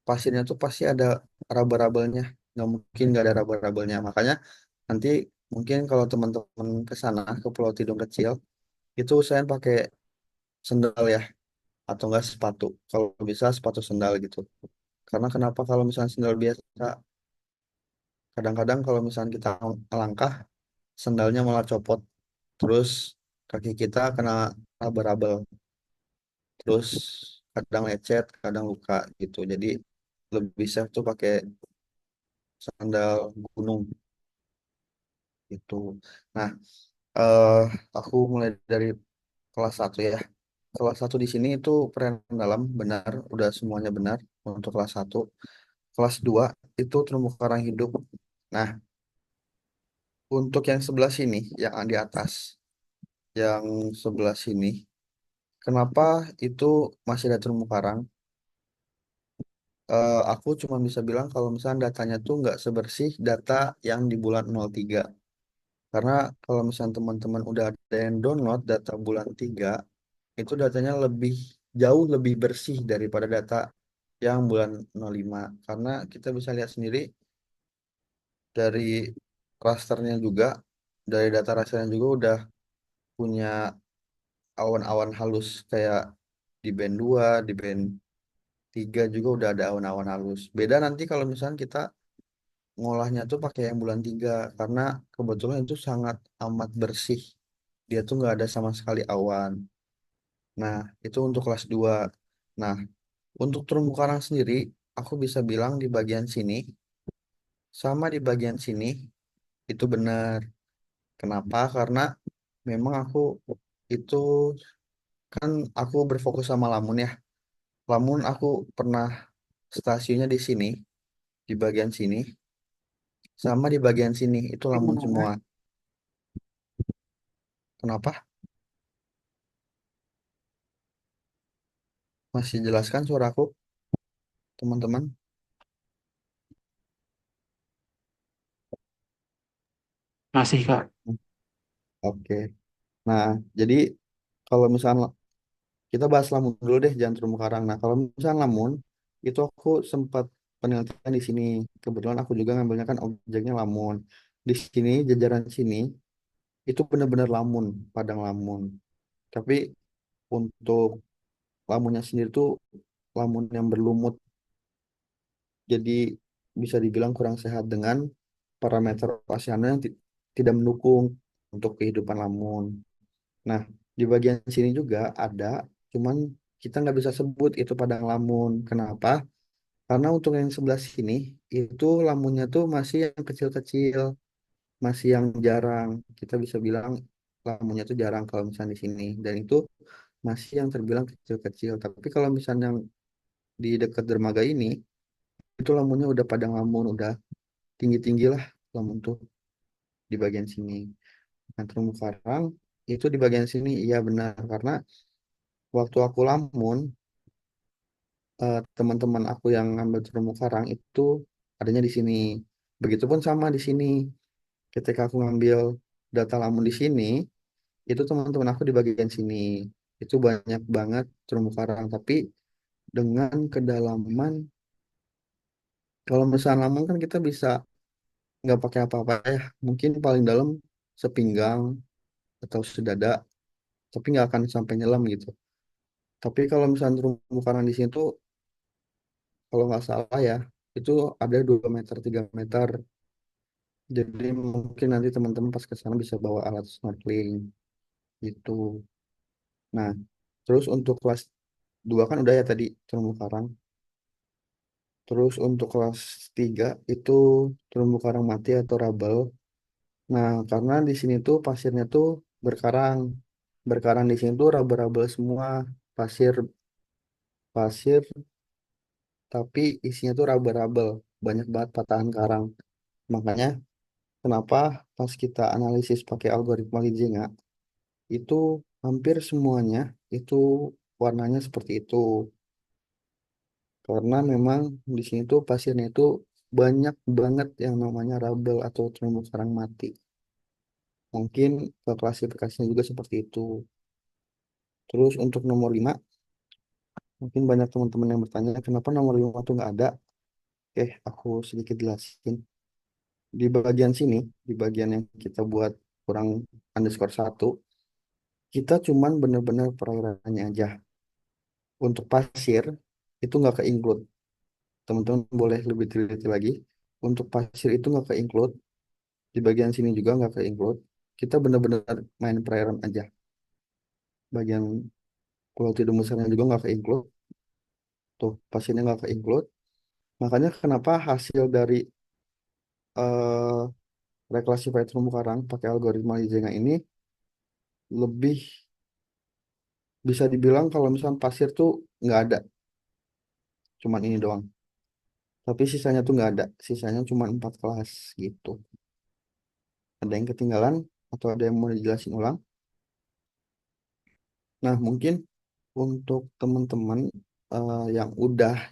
pasirnya tuh pasti ada raba-rabelnya. Nggak mungkin nggak ada raba-rabelnya. Makanya nanti mungkin kalau teman-teman ke sana ke Pulau Tidung kecil itu usahain pakai sendal ya atau enggak sepatu. Kalau bisa sepatu sendal gitu. Karena kenapa kalau misalnya sendal biasa kadang-kadang kalau misalnya kita langkah sendalnya malah copot. Terus kaki kita kena raba-rabel. Terus kadang lecet, kadang luka gitu. Jadi lebih safe tuh pakai sandal gunung gitu. Nah, eh aku mulai dari kelas 1 ya. Kelas 1 di sini itu perairan dalam benar, udah semuanya benar untuk kelas 1. Kelas 2 itu terumbu karang hidup. Nah, untuk yang sebelah sini, yang di atas, yang sebelah sini, kenapa itu masih ada terumbu karang? Aku cuma bisa bilang kalau misalnya datanya tuh nggak sebersih data yang di bulan 03. Karena kalau misalnya teman-teman udah ada yang download data bulan 3, itu datanya jauh lebih bersih daripada data yang bulan 05. Karena kita bisa lihat sendiri dari rasternya juga, dari data rasternya juga udah punya awan-awan halus kayak di band 2 di band 3 juga udah ada awan-awan halus. Beda nanti kalau misalnya kita ngolahnya tuh pakai yang bulan 3 karena kebetulan itu sangat amat bersih. Dia tuh nggak ada sama sekali awan. Nah, itu untuk kelas 2. Nah, untuk terumbu karang sendiri, aku bisa bilang di bagian sini sama di bagian sini itu benar. Kenapa? Karena memang itu kan aku berfokus sama Lamun ya. Lamun aku pernah stasiunnya di sini, di bagian sini, sama di bagian sini itu Lamun semua. Kenapa? Masih jelaskan suaraku, teman-teman? Masih, Kak. Oke. Nah, jadi kalau misalnya kita bahas Lamun dulu deh, jangan terumbu karang. Nah, kalau misalnya Lamun, itu aku sempat penelitian di sini. Kebetulan aku juga ngambilnya kan objeknya Lamun. Di sini, jajaran sini, itu benar-benar Lamun, padang Lamun. Tapi untuk lamunnya sendiri tuh lamun yang berlumut, jadi bisa dibilang kurang sehat dengan parameter oceana yang tidak mendukung untuk kehidupan lamun. Nah, di bagian sini juga ada, cuman kita nggak bisa sebut itu padang lamun. Kenapa? Karena untuk yang sebelah sini itu lampunya tuh masih yang kecil-kecil, masih yang jarang. Kita bisa bilang lampunya tuh jarang kalau misalnya di sini. Dan itu masih yang terbilang kecil-kecil. Tapi kalau misalnya yang di dekat dermaga ini, itu lampunya udah padang lamun, udah tinggi-tinggi lah lampu tuh di bagian sini. Nah, terumbu karang itu di bagian sini, iya benar. Karena waktu aku lamun, teman-teman aku yang ngambil terumbu karang itu adanya di sini. Begitupun sama di sini. Ketika aku ngambil data lamun di sini, itu teman-teman aku di bagian sini. Itu banyak banget terumbu karang. Tapi dengan kedalaman, kalau misalnya lamun kan kita bisa nggak pakai apa-apa ya. Mungkin paling dalam sepinggang atau sedada, tapi nggak akan sampai nyelam gitu. Tapi kalau misalnya terumbu karang di sini tuh, kalau nggak salah ya, itu ada 2 meter, 3 meter. Jadi mungkin nanti teman-teman pas ke sana bisa bawa alat snorkeling gitu. Nah, terus untuk kelas 2 kan udah ya tadi terumbu karang. Terus untuk kelas 3 itu terumbu karang mati atau rubble. Nah, karena di sini tuh pasirnya tuh berkarang. Berkarang di sini tuh rubber-rubber semua. Pasir, pasir, tapi isinya tuh rubber-rubber. Banyak banget patahan karang. Makanya kenapa pas kita analisis pakai algoritma Lijenga, itu hampir semuanya itu warnanya seperti itu. Karena memang di sini tuh pasirnya itu banyak banget yang namanya rubble atau terumbu karang mati. Mungkin klasifikasinya juga seperti itu. Terus untuk nomor 5, mungkin banyak teman-teman yang bertanya kenapa nomor 5 tuh nggak ada. Oke, aku sedikit jelasin. Di bagian sini, di bagian yang kita buat kurang _1, kita cuman bener-bener perairannya aja. Untuk pasir, itu nggak ke-include. Teman-teman boleh lebih teliti lagi. Untuk pasir itu nggak ke-include. Di bagian sini juga nggak ke-include. Kita bener-bener main perairan aja. Bagian Pulau Tidung Besarnya juga nggak ke-include. Tuh, pasirnya nggak ke-include. Makanya kenapa hasil dari eh reclassified terumbu karang pakai algoritma Lizenga ini lebih bisa dibilang kalau misalnya pasir tuh nggak ada, cuman ini doang. Tapi sisanya tuh nggak ada, sisanya cuma 4 kelas gitu. Ada yang ketinggalan atau ada yang mau dijelasin ulang? Nah, mungkin untuk teman-teman yang udah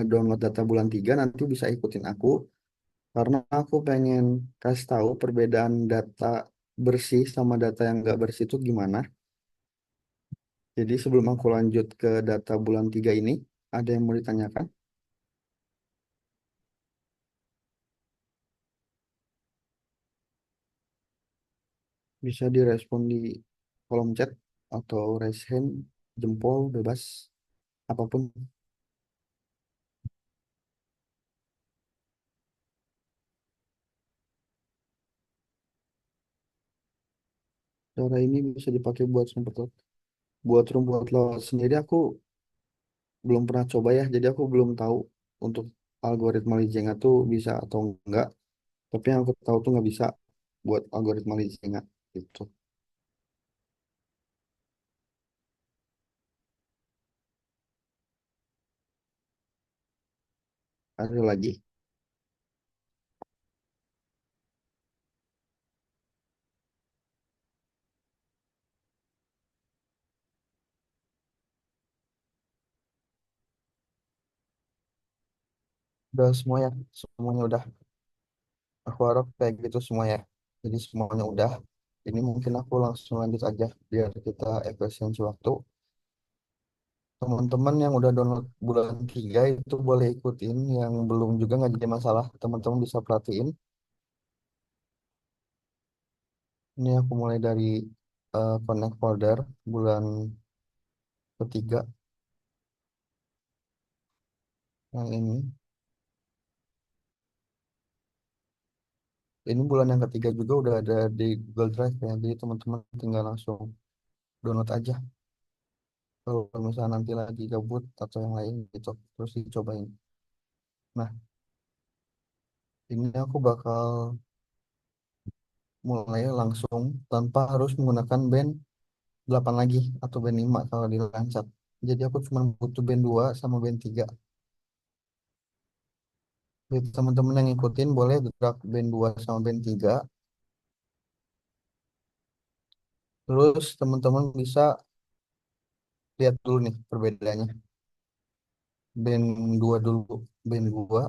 download data bulan 3 nanti bisa ikutin aku karena aku pengen kasih tahu perbedaan data bersih sama data yang nggak bersih itu gimana. Jadi sebelum aku lanjut ke data bulan 3 ini, ada yang mau ditanyakan? Bisa direspon di kolom chat atau raise hand, jempol, bebas, apapun. Cara ini bisa dipakai buat rumput laut. Buat rumput laut sendiri aku belum pernah coba ya, jadi aku belum tahu untuk algoritma Lijenga tuh bisa atau enggak. Tapi yang aku tahu tuh nggak bisa buat algoritma Lijenga gitu. Ada lagi. Udah semua ya, semuanya udah. Aku harap kayak gitu semua ya. Jadi semuanya udah. Ini mungkin aku langsung lanjut aja biar kita efisiensi waktu. Teman-teman yang udah download bulan 3 itu boleh ikutin. Yang belum juga nggak jadi masalah. Teman-teman bisa perhatiin. Ini aku mulai dari connect folder bulan ketiga. Yang ini. Ini bulan yang ketiga juga udah ada di Google Drive ya. Jadi teman-teman tinggal langsung download aja. kalau misalnya nanti lagi gabut atau yang lain gitu terus dicobain. Nah, ini aku bakal mulai langsung tanpa harus menggunakan band 8 lagi atau band 5 kalau di Lancet. Jadi aku cuma butuh band 2 sama band 3. Jadi teman-teman yang ngikutin boleh gerak band 2 sama band 3. Terus teman-teman bisa lihat dulu nih perbedaannya. Band 2 dulu. Band 2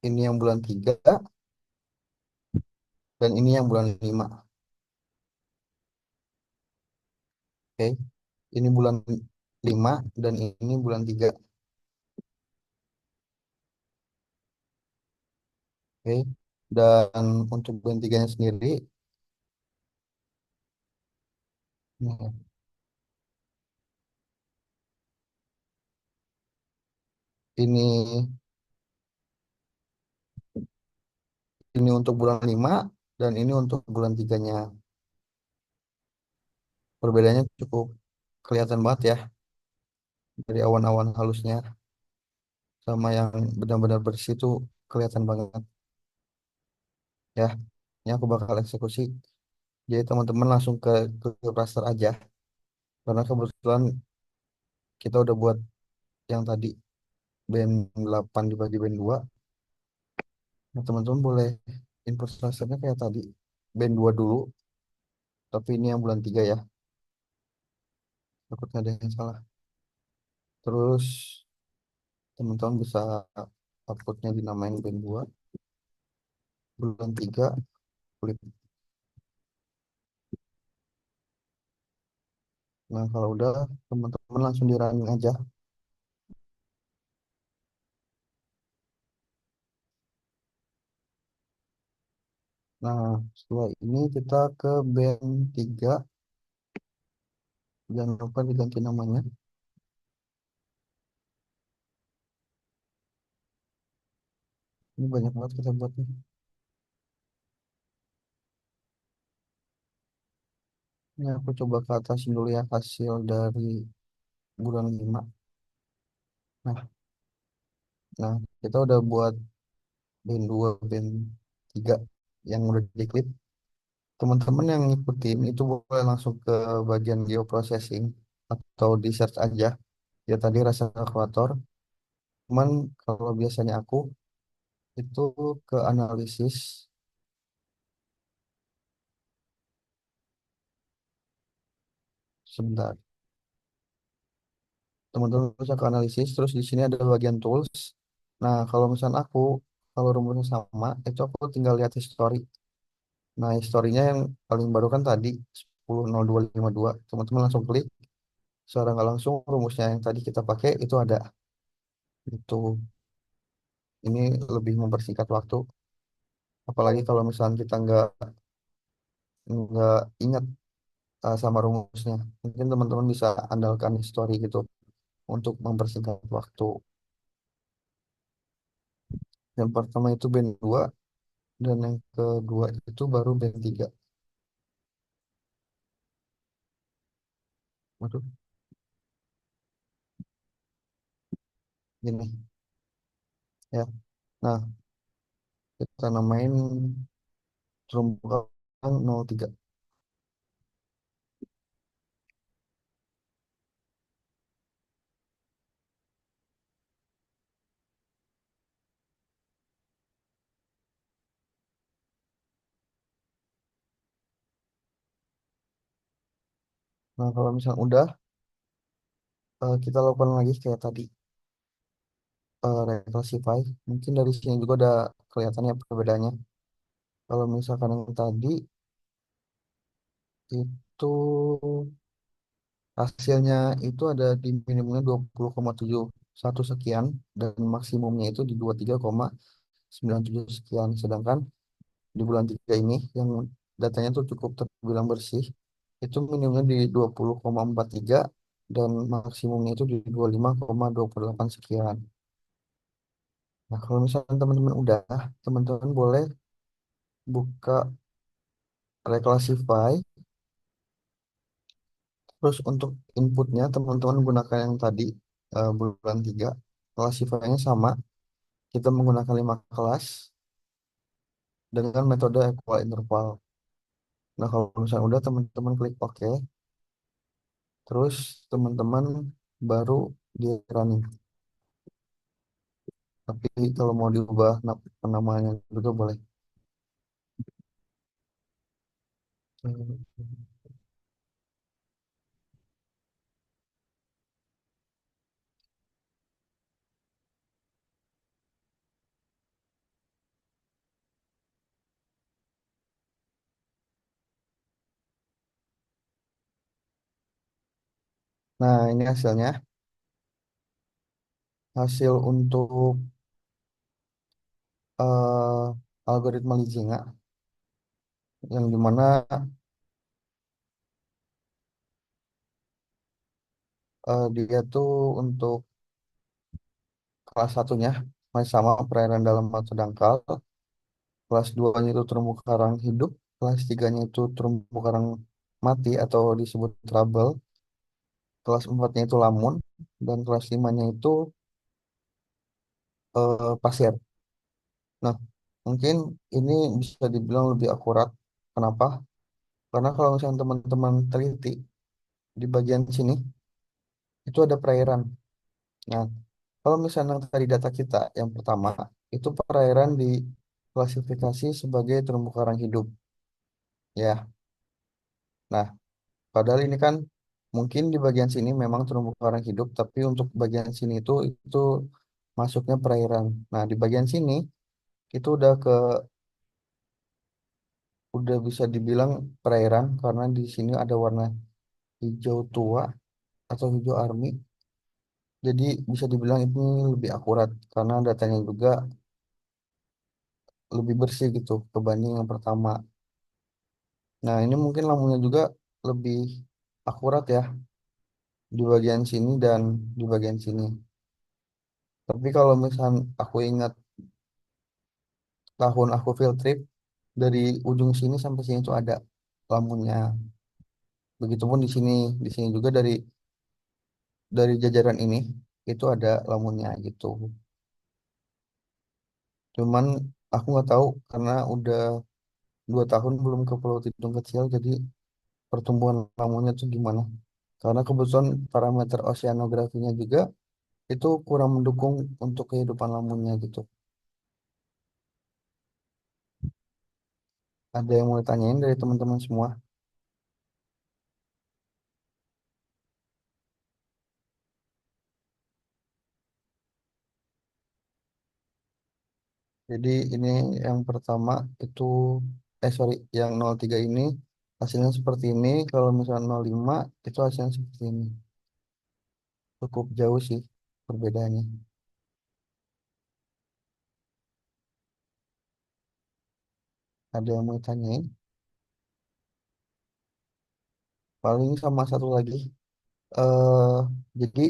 ini yang bulan 3 dan ini yang bulan 5. Oke. Ini bulan 5 dan ini bulan 3. Oke. Dan untuk band 3-nya sendiri, nah, ini untuk bulan 5 dan ini untuk bulan 3-nya. Perbedaannya cukup kelihatan banget ya dari awan-awan halusnya sama yang benar-benar bersih itu kelihatan banget ya. Ini aku bakal eksekusi. Jadi teman-teman langsung ke raster aja karena kebetulan kita udah buat yang tadi band 8 dibagi band 2. Nah, teman-teman boleh input rasternya kayak tadi band 2 dulu, tapi ini yang bulan 3 ya. Takutnya ada yang salah. Terus teman-teman bisa outputnya dinamain band 2 bulan 3 kulit. Nah, kalau udah teman-teman langsung di running aja. Nah, setelah ini kita ke band 3. Jangan lupa diganti namanya. Ini banyak banget kita buat nih. Ini aku coba ke atasin dulu ya hasil dari bulan 5. Nah, nah, kita udah buat band 2 band 3 yang udah diklik. Teman-teman yang ngikutin itu boleh langsung ke bagian geoprocessing atau di search aja. Ya tadi rasa ekwator. Cuman kalau biasanya aku itu ke analisis sebentar. Teman-teman bisa ke analisis, terus di sini ada bagian tools. Nah, kalau misalnya aku, kalau rumusnya sama, itu aku tinggal lihat history. Nah, historinya yang paling baru kan tadi 10.02.52. Teman-teman langsung klik, secara nggak langsung rumusnya yang tadi kita pakai itu ada. Itu, ini lebih mempersingkat waktu. Apalagi kalau misalnya kita nggak ingat sama rumusnya. Mungkin teman-teman bisa andalkan history gitu untuk mempersingkat waktu. Yang pertama itu band 2 dan yang kedua itu baru band 3. Waduh, gini ya. Nah, kita namain terumbu karang 03. Nah, kalau misalnya udah, kita lakukan lagi kayak tadi, reclassify. Mungkin dari sini juga udah kelihatannya perbedaannya. Kalau misalkan yang tadi itu hasilnya itu ada di minimumnya 20,71 sekian dan maksimumnya itu di 23,97 sekian. Sedangkan di bulan 3 ini yang datanya tuh cukup terbilang bersih itu minimumnya di 20,43 dan maksimumnya itu di 25,28 sekian. Nah, kalau misalnya teman-teman udah, teman-teman boleh buka reclassify Terus untuk inputnya teman-teman gunakan yang tadi bulan 3. Kelas siswanya sama. Kita menggunakan 5 kelas dengan metode equal interval. Nah, kalau misalnya udah teman-teman klik OK, terus teman-teman baru di running. Tapi kalau mau diubah namanya juga boleh. Nah, ini hasilnya. Hasil untuk eh, algoritma Lizinga, yang dimana dia tuh untuk kelas satunya masih sama perairan dalam atau dangkal, kelas 2 itu terumbu karang hidup, kelas 3 itu terumbu karang mati atau disebut trouble, kelas 4 itu lamun, dan kelas 5 itu pasir. Nah, mungkin ini bisa dibilang lebih akurat. Kenapa? Karena kalau misalnya teman-teman teliti di bagian sini, itu ada perairan. Nah, kalau misalnya tadi data kita yang pertama, itu perairan diklasifikasi sebagai terumbu karang hidup. Ya, nah, padahal ini kan mungkin di bagian sini memang terumbu karang hidup, tapi untuk bagian sini itu masuknya perairan. Nah, di bagian sini itu udah bisa dibilang perairan karena di sini ada warna hijau tua atau hijau army. Jadi bisa dibilang ini lebih akurat karena datanya juga lebih bersih gitu kebanding yang pertama. Nah, ini mungkin lampunya juga lebih akurat ya di bagian sini dan di bagian sini. Tapi kalau misal aku ingat tahun aku field trip dari ujung sini sampai sini tuh ada lampunya. Begitupun di sini juga dari jajaran ini itu ada lampunya gitu. Cuman aku nggak tahu karena udah 2 tahun belum ke Pulau Tidung kecil, jadi pertumbuhan lampunya tuh gimana? Karena kebetulan parameter oceanografinya juga itu kurang mendukung untuk kehidupan lampunya gitu. Ada yang mau ditanyain dari teman-teman semua? Jadi ini yang pertama itu, sorry, yang 03 ini hasilnya seperti ini. Kalau misalnya 05 itu hasilnya seperti ini. Cukup jauh sih perbedaannya. Ada yang mau ditanyain? Paling sama satu lagi. eh jadi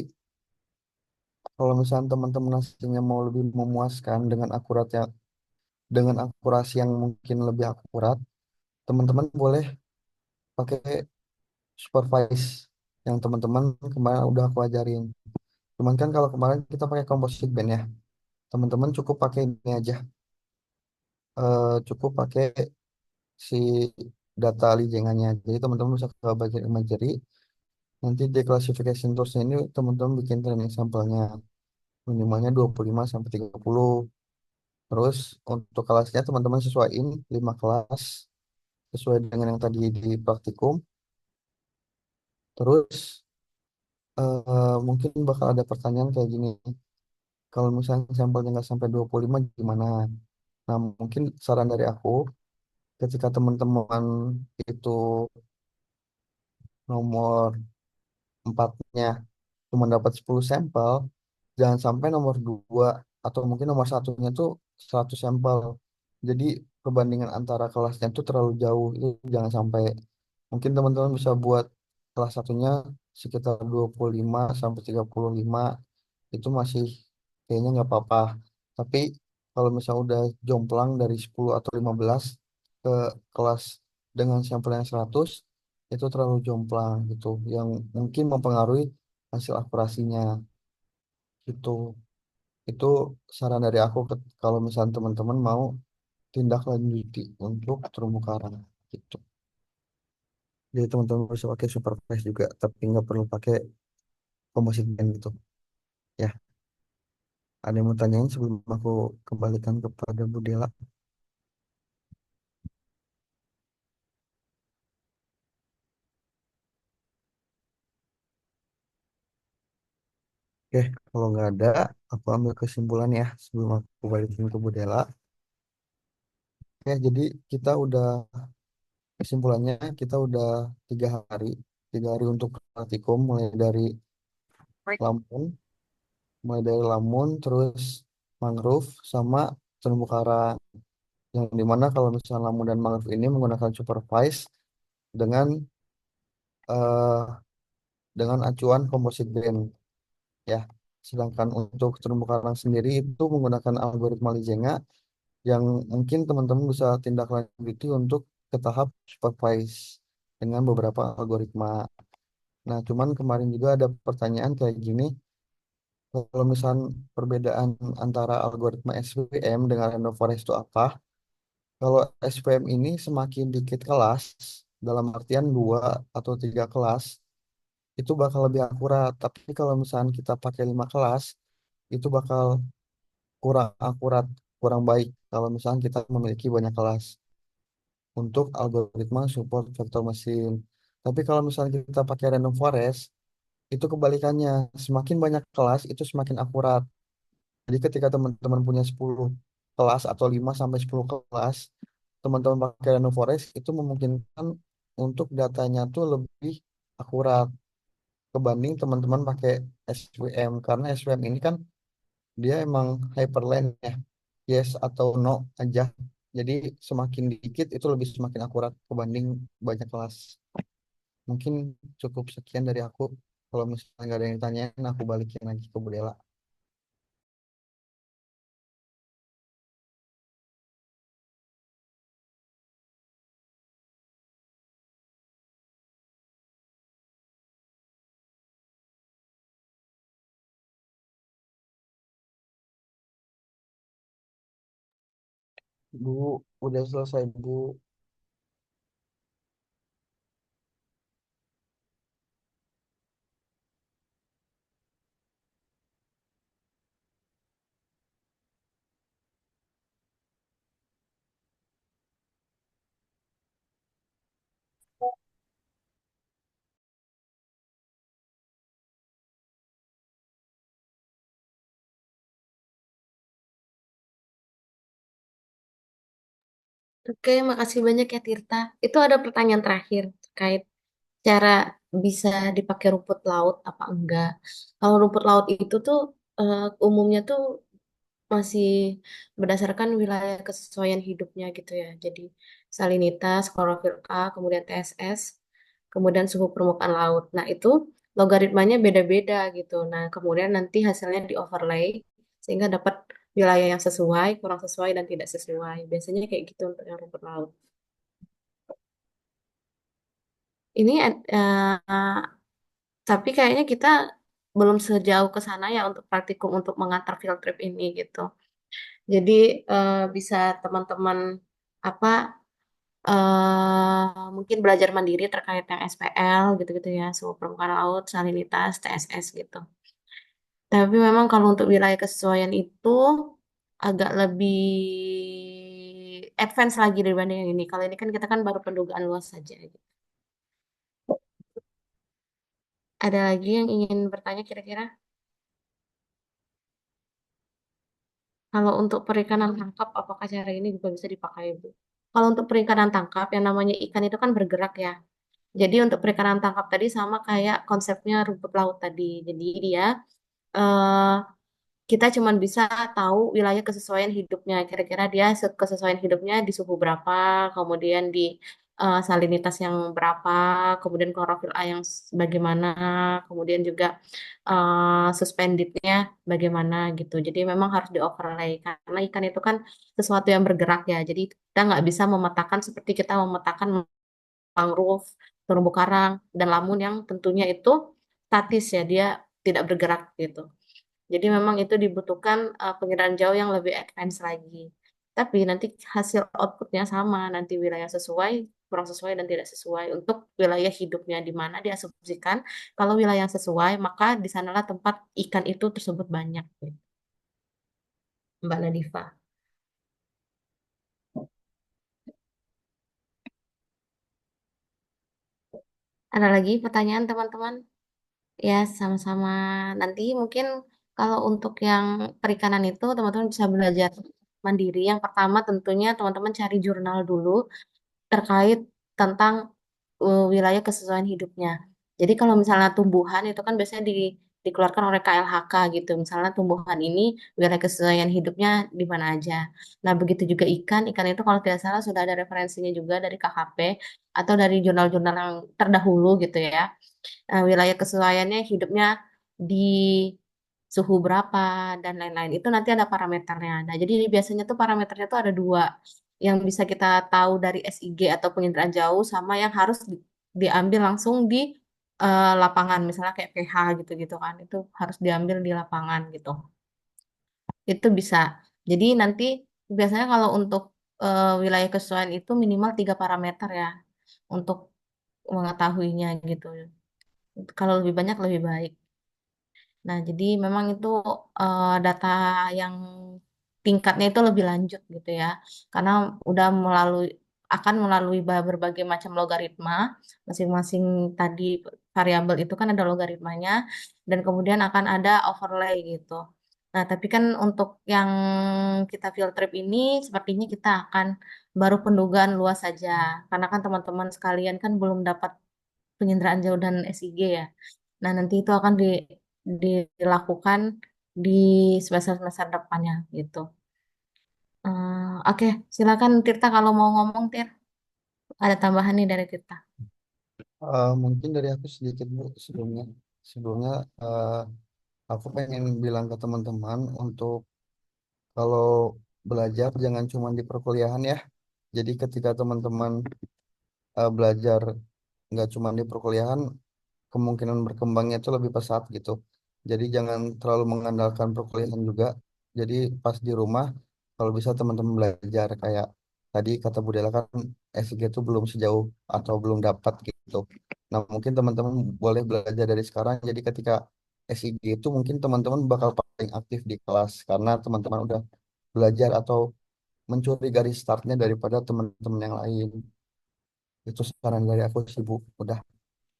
kalau misalnya teman-teman hasilnya mau lebih memuaskan dengan akurasi yang mungkin lebih akurat, teman-teman boleh pakai supervise yang teman-teman kemarin udah aku ajarin. Cuman kan kalau kemarin kita pakai composite band ya, teman-teman cukup pakai ini aja, cukup pakai si data lijengannya. Jadi teman-teman bisa ke bagian imagery, nanti di classification toolsnya ini teman-teman bikin training sampelnya, minimalnya 25 sampai 30. Terus untuk kelasnya teman-teman sesuaiin 5 kelas sesuai dengan yang tadi di praktikum. Terus mungkin bakal ada pertanyaan kayak gini. Kalau misalnya sampelnya nggak sampai 25 gimana? Nah, mungkin saran dari aku, ketika teman-teman itu nomor empatnya cuma dapat 10 sampel, jangan sampai nomor 2 atau mungkin nomor satunya tuh 100 sampel. Jadi perbandingan antara kelasnya tuh terlalu jauh. Itu jangan sampai. Mungkin teman-teman bisa buat kelas satunya sekitar 25 sampai 35, itu masih kayaknya nggak apa-apa. Tapi kalau misalnya udah jomplang dari 10 atau 15 ke kelas dengan sampel yang 100, itu terlalu jomplang gitu, yang mungkin mempengaruhi hasil akurasinya gitu. Itu saran dari aku kalau misalnya teman-teman mau tindak lanjuti untuk terumbu karang gitu. Jadi teman-teman bisa pakai supervise juga, tapi nggak perlu pakai composite band gitu. Ya, ada yang mau tanyain sebelum aku kembalikan kepada Bu Dela? Oke, kalau nggak ada, aku ambil kesimpulan ya sebelum aku balikin ke Bu Dela. Ya, jadi kita udah kesimpulannya kita udah 3 hari, 3 hari untuk praktikum Lampung, mulai dari Lamun, terus mangrove sama terumbu karang. Yang dimana kalau misalnya Lamun dan mangrove ini menggunakan supervise dengan eh, dengan acuan composite band ya. Sedangkan untuk terumbu karang sendiri itu menggunakan algoritma Lizenga yang mungkin teman-teman bisa tindak lanjuti untuk ke tahap supervise dengan beberapa algoritma. Nah, cuman kemarin juga ada pertanyaan kayak gini, kalau misalnya perbedaan antara algoritma SVM dengan random forest itu apa? Kalau SVM ini semakin dikit kelas, dalam artian 2 atau 3 kelas, itu bakal lebih akurat. Tapi kalau misalnya kita pakai 5 kelas, itu bakal kurang akurat, kurang baik kalau misalnya kita memiliki banyak kelas untuk algoritma support vektor mesin. Tapi kalau misalnya kita pakai random forest, itu kebalikannya. Semakin banyak kelas, itu semakin akurat. Jadi ketika teman-teman punya 10 kelas atau 5 sampai 10 kelas, teman-teman pakai random forest, itu memungkinkan untuk datanya tuh lebih akurat kebanding teman-teman pakai SVM. Karena SVM ini kan dia emang hyperlink ya, yes atau no aja. Jadi semakin dikit itu lebih semakin akurat kebanding banyak kelas. Mungkin cukup sekian dari aku. Kalau misalnya nggak ada yang ditanyain, aku balikin lagi ke Budela. Bu, udah selesai Bu. Oke, makasih banyak ya Tirta. Itu ada pertanyaan terakhir terkait cara bisa dipakai rumput laut apa enggak. Kalau rumput laut itu tuh umumnya tuh masih berdasarkan wilayah kesesuaian hidupnya gitu ya. Jadi salinitas, klorofil A, kemudian TSS, kemudian suhu permukaan laut. Nah, itu logaritmanya beda-beda gitu. Nah, kemudian nanti hasilnya di overlay sehingga dapat wilayah yang sesuai, kurang sesuai, dan tidak sesuai. Biasanya kayak gitu untuk yang rumput laut. Ini tapi kayaknya kita belum sejauh ke sana ya untuk praktikum untuk mengantar field trip ini gitu. Jadi bisa teman-teman apa mungkin belajar mandiri terkait yang SPL gitu-gitu ya, suhu permukaan laut, salinitas, TSS gitu. Tapi memang kalau untuk wilayah kesesuaian itu agak lebih advance lagi dibanding yang ini. Kalau ini kan kita kan baru pendugaan luas saja gitu. Ada lagi yang ingin bertanya kira-kira? Kalau untuk perikanan tangkap, apakah cara ini juga bisa dipakai, Bu? Kalau untuk perikanan tangkap, yang namanya ikan itu kan bergerak ya. Jadi untuk perikanan tangkap tadi sama kayak konsepnya rumput laut tadi. Jadi dia eh, kita cuma bisa tahu wilayah kesesuaian hidupnya. Kira-kira dia kesesuaian hidupnya di suhu berapa, kemudian di salinitas yang berapa, kemudian klorofil A yang bagaimana, kemudian juga suspendednya bagaimana gitu. Jadi memang harus di overlay karena ikan itu kan sesuatu yang bergerak ya. Jadi kita nggak bisa memetakan seperti kita memetakan mangrove terumbu karang, dan lamun yang tentunya itu statis ya, dia tidak bergerak gitu. Jadi memang itu dibutuhkan penginderaan jauh yang lebih advance lagi. Tapi nanti hasil outputnya sama, nanti wilayah sesuai, kurang sesuai, dan tidak sesuai untuk wilayah hidupnya di mana diasumsikan kalau wilayah yang sesuai, maka di sanalah tempat ikan itu tersebut banyak, gitu, Mbak Ladifa. Ada lagi pertanyaan teman-teman? Ya, sama-sama. Nanti mungkin kalau untuk yang perikanan itu teman-teman bisa belajar mandiri. Yang pertama tentunya teman-teman cari jurnal dulu terkait tentang wilayah kesesuaian hidupnya. Jadi kalau misalnya tumbuhan itu kan biasanya dikeluarkan oleh KLHK gitu. Misalnya tumbuhan ini wilayah kesesuaian hidupnya di mana aja. Nah, begitu juga ikan. Ikan itu kalau tidak salah sudah ada referensinya juga dari KKP atau dari jurnal-jurnal yang terdahulu gitu ya. Wilayah kesesuaiannya hidupnya di suhu berapa dan lain-lain. Itu nanti ada parameternya. Nah, jadi biasanya tuh parameternya tuh ada dua, yang bisa kita tahu dari SIG atau penginderaan jauh sama yang harus diambil langsung di lapangan, misalnya kayak pH gitu-gitu kan. Itu harus diambil di lapangan gitu. Itu bisa. Jadi nanti biasanya kalau untuk wilayah kesesuaian itu minimal 3 parameter ya untuk mengetahuinya gitu. Kalau lebih banyak lebih baik. Nah, jadi memang itu data yang tingkatnya itu lebih lanjut gitu ya. Karena udah akan melalui berbagai macam logaritma. Masing-masing tadi variabel itu kan ada logaritmanya dan kemudian akan ada overlay gitu. Nah, tapi kan untuk yang kita field trip ini sepertinya kita akan baru pendugaan luas saja. Karena kan teman-teman sekalian kan belum dapat penginderaan jauh dan SIG ya. Nah, nanti itu akan dilakukan di semester-semester depannya gitu. Oke, silakan Tirta kalau mau ngomong, Tir. Ada tambahan nih dari Tirta. Mungkin dari aku sedikit Bu sebelumnya. Sebelumnya aku pengen bilang ke teman-teman untuk kalau belajar jangan cuma di perkuliahan ya. Jadi ketika teman-teman belajar nggak cuma di perkuliahan, kemungkinan berkembangnya itu lebih pesat gitu. Jadi jangan terlalu mengandalkan perkuliahan juga. Jadi pas di rumah, kalau bisa teman-teman belajar kayak tadi kata Bu Dela kan SG itu belum sejauh atau belum dapat gitu. Nah mungkin teman-teman boleh belajar dari sekarang. Jadi ketika SIG itu mungkin teman-teman bakal paling aktif di kelas karena teman-teman udah belajar atau mencuri garis startnya daripada teman-teman yang lain. Itu saran dari aku sih Bu. Udah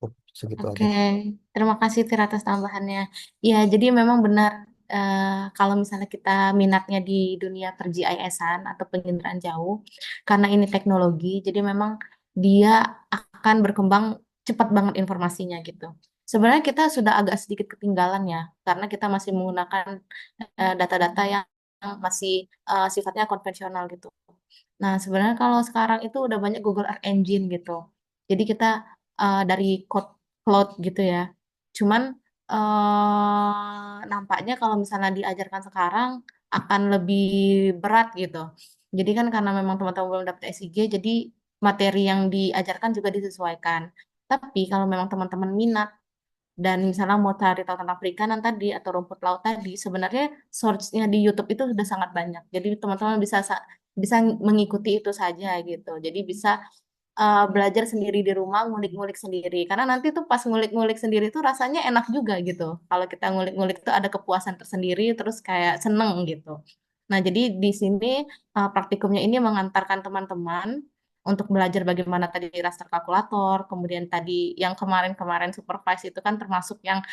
cukup segitu Oke, aja. terima kasih Tir atas tambahannya. Ya, jadi memang benar eh, kalau misalnya kita minatnya di dunia per-GIS-an atau penginderaan jauh, karena ini teknologi, jadi memang dia akan berkembang cepat banget informasinya gitu. Sebenarnya kita sudah agak sedikit ketinggalan ya, karena kita masih menggunakan data-data yang masih sifatnya konvensional gitu. Nah, sebenarnya kalau sekarang itu udah banyak Google Earth Engine gitu. Jadi kita dari code cloud gitu ya. Cuman nampaknya kalau misalnya diajarkan sekarang akan lebih berat gitu. Jadi kan karena memang teman-teman belum dapat SIG, jadi materi yang diajarkan juga disesuaikan. Tapi kalau memang teman-teman minat dan misalnya mau cari tahu tentang perikanan tadi atau rumput laut tadi, sebenarnya source-nya di YouTube itu sudah sangat banyak. Jadi teman-teman bisa mengikuti itu saja gitu. Jadi bisa belajar sendiri di rumah, ngulik-ngulik sendiri. Karena nanti tuh pas ngulik-ngulik sendiri tuh rasanya enak juga gitu. Kalau kita ngulik-ngulik tuh ada kepuasan tersendiri, terus kayak seneng gitu. Nah, jadi di sini praktikumnya ini mengantarkan teman-teman untuk belajar bagaimana tadi raster kalkulator, kemudian tadi yang kemarin-kemarin supervise itu kan termasuk yang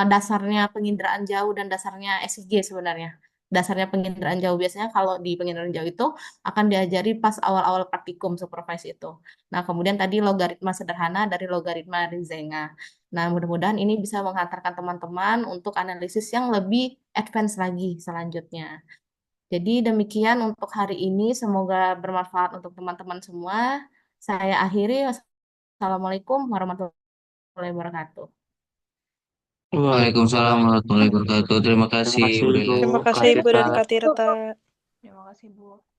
dasarnya penginderaan jauh dan dasarnya SIG sebenarnya. Dasarnya penginderaan jauh biasanya kalau di penginderaan jauh itu akan diajari pas awal-awal praktikum supervise itu. Nah, kemudian tadi logaritma sederhana dari logaritma Rizenga. Nah, mudah-mudahan ini bisa menghantarkan teman-teman untuk analisis yang lebih advance lagi selanjutnya. Jadi demikian untuk hari ini, semoga bermanfaat untuk teman-teman semua. Saya akhiri. Wassalamualaikum warahmatullahi wabarakatuh. Waalaikumsalam warahmatullahi wabarakatuh. Terima Terima kasih, kasih Bu Ibu Dela. Terima Kak kasih Ibu Tirta. dan Kak Tirta. Terima kasih Bu.